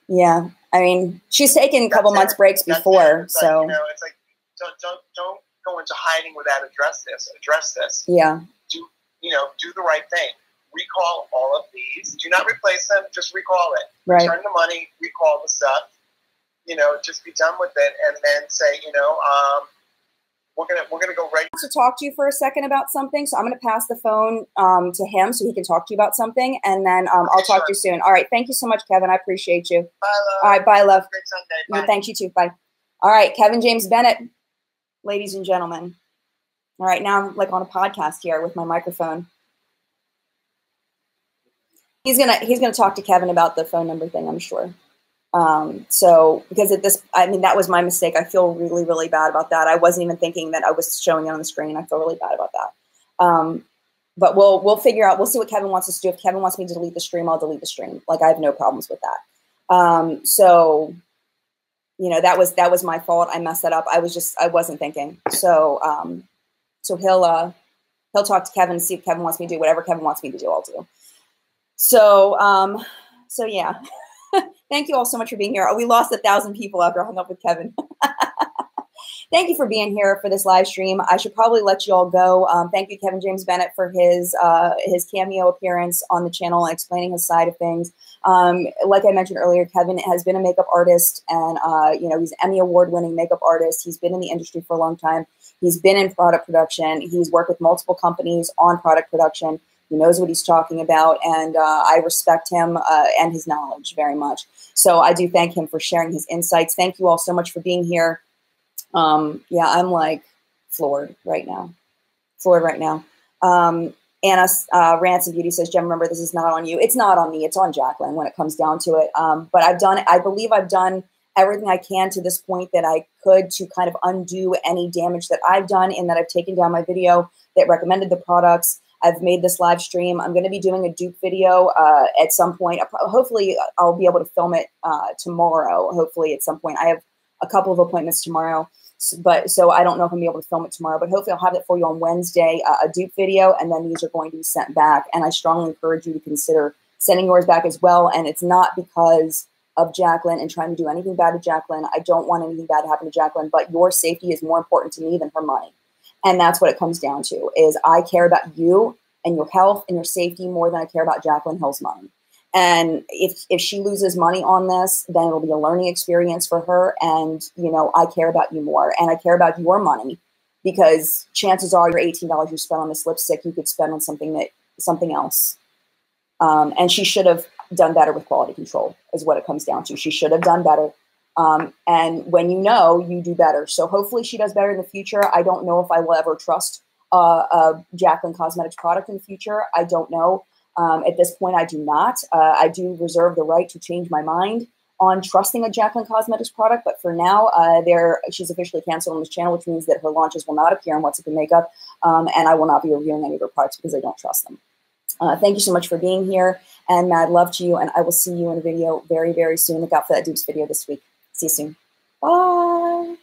Yeah, I mean, she's taken a couple months breaks before, so you know, it's like don't go into hiding without address this. Yeah. Do the right thing. Recall all of these. Do not replace them. Just recall it. Right. Return the money. Recall the stuff. You know, just be done with it, and then say, you know, we're gonna go right to talk to you for a second about something. So I'm gonna pass the phone to him so he can talk to you about something, and then I'll talk to you soon. All right, thank you so much, Kevin. I appreciate you. Bye, love. All right, bye, love. Great Sunday. Bye. No, thanks, you too. Bye. All right, Kevin James Bennett, ladies and gentlemen. All right, now I'm like on a podcast here with my microphone. He's gonna talk to Kevin about the phone number thing, I'm sure. So because that was my mistake. I feel really, really bad about that. I wasn't even thinking that I was showing it on the screen. I feel really bad about that. But we'll figure out, we'll see what Kevin wants us to do. If Kevin wants me to delete the stream, I'll delete the stream. Like, I have no problems with that. So, you know, that was my fault. I messed that up. I wasn't thinking. So, so he'll talk to Kevin and see if Kevin wants me to do whatever Kevin wants me to do, I'll do. So, so yeah. Thank you all so much for being here. We lost 1,000 people after I hung up with Kevin. thank you for being here for this live stream. I should probably let you all go. Thank you, Kevin James Bennett, for his cameo appearance on the channel and explaining his side of things. Like I mentioned earlier, Kevin has been a makeup artist, and you know, he's an Emmy award-winning makeup artist. He's been in the industry for a long time. He's been in product production. He's worked with multiple companies on product production. He knows what he's talking about, and I respect him and his knowledge very much. So I do thank him for sharing his insights. Thank you all so much for being here. Yeah, I'm like floored right now. Anna Ransom Beauty says, Jem, remember, this is not on you. It's not on me. It's on Jacqueline when it comes down to it. But I believe I've done everything I can to this point that I could to kind of undo any damage that I've done, in that I've taken down my video that recommended the products. I've made this live stream. I'm going to be doing a dupe video at some point. Hopefully I'll be able to film it tomorrow. Hopefully at some point. I have a couple of appointments tomorrow, but so I don't know if I'm going to be able to film it tomorrow, but hopefully I'll have it for you on Wednesday, a dupe video, and then these are going to be sent back. And I strongly encourage you to consider sending yours back as well. And it's not because of Jacqueline and trying to do anything bad to Jacqueline. I don't want anything bad to happen to Jacqueline, but your safety is more important to me than her money. And that's what it comes down to, is I care about you and your health and your safety more than I care about Jaclyn Hill's money. And if she loses money on this, then it'll be a learning experience for her. And, you know, I care about you more, and I care about your money, because chances are your $18 you spent on this lipstick, you could spend on something else. And she should have done better with quality control is what it comes down to. She should have done better. And when you know, you do better. So hopefully she does better in the future. I don't know if I will ever trust a Jaclyn Cosmetics product in the future. I don't know. At this point, I do not. I do reserve the right to change my mind on trusting a Jaclyn Cosmetics product. But for now, she's officially canceled on this channel, which means that her launches will not appear on What's Up in Makeup. And I will not be reviewing any of her products because I don't trust them. Thank you so much for being here, and mad love to you. And I will see you in a video very, very soon. Look out for that dupes video this week. See you soon. Bye.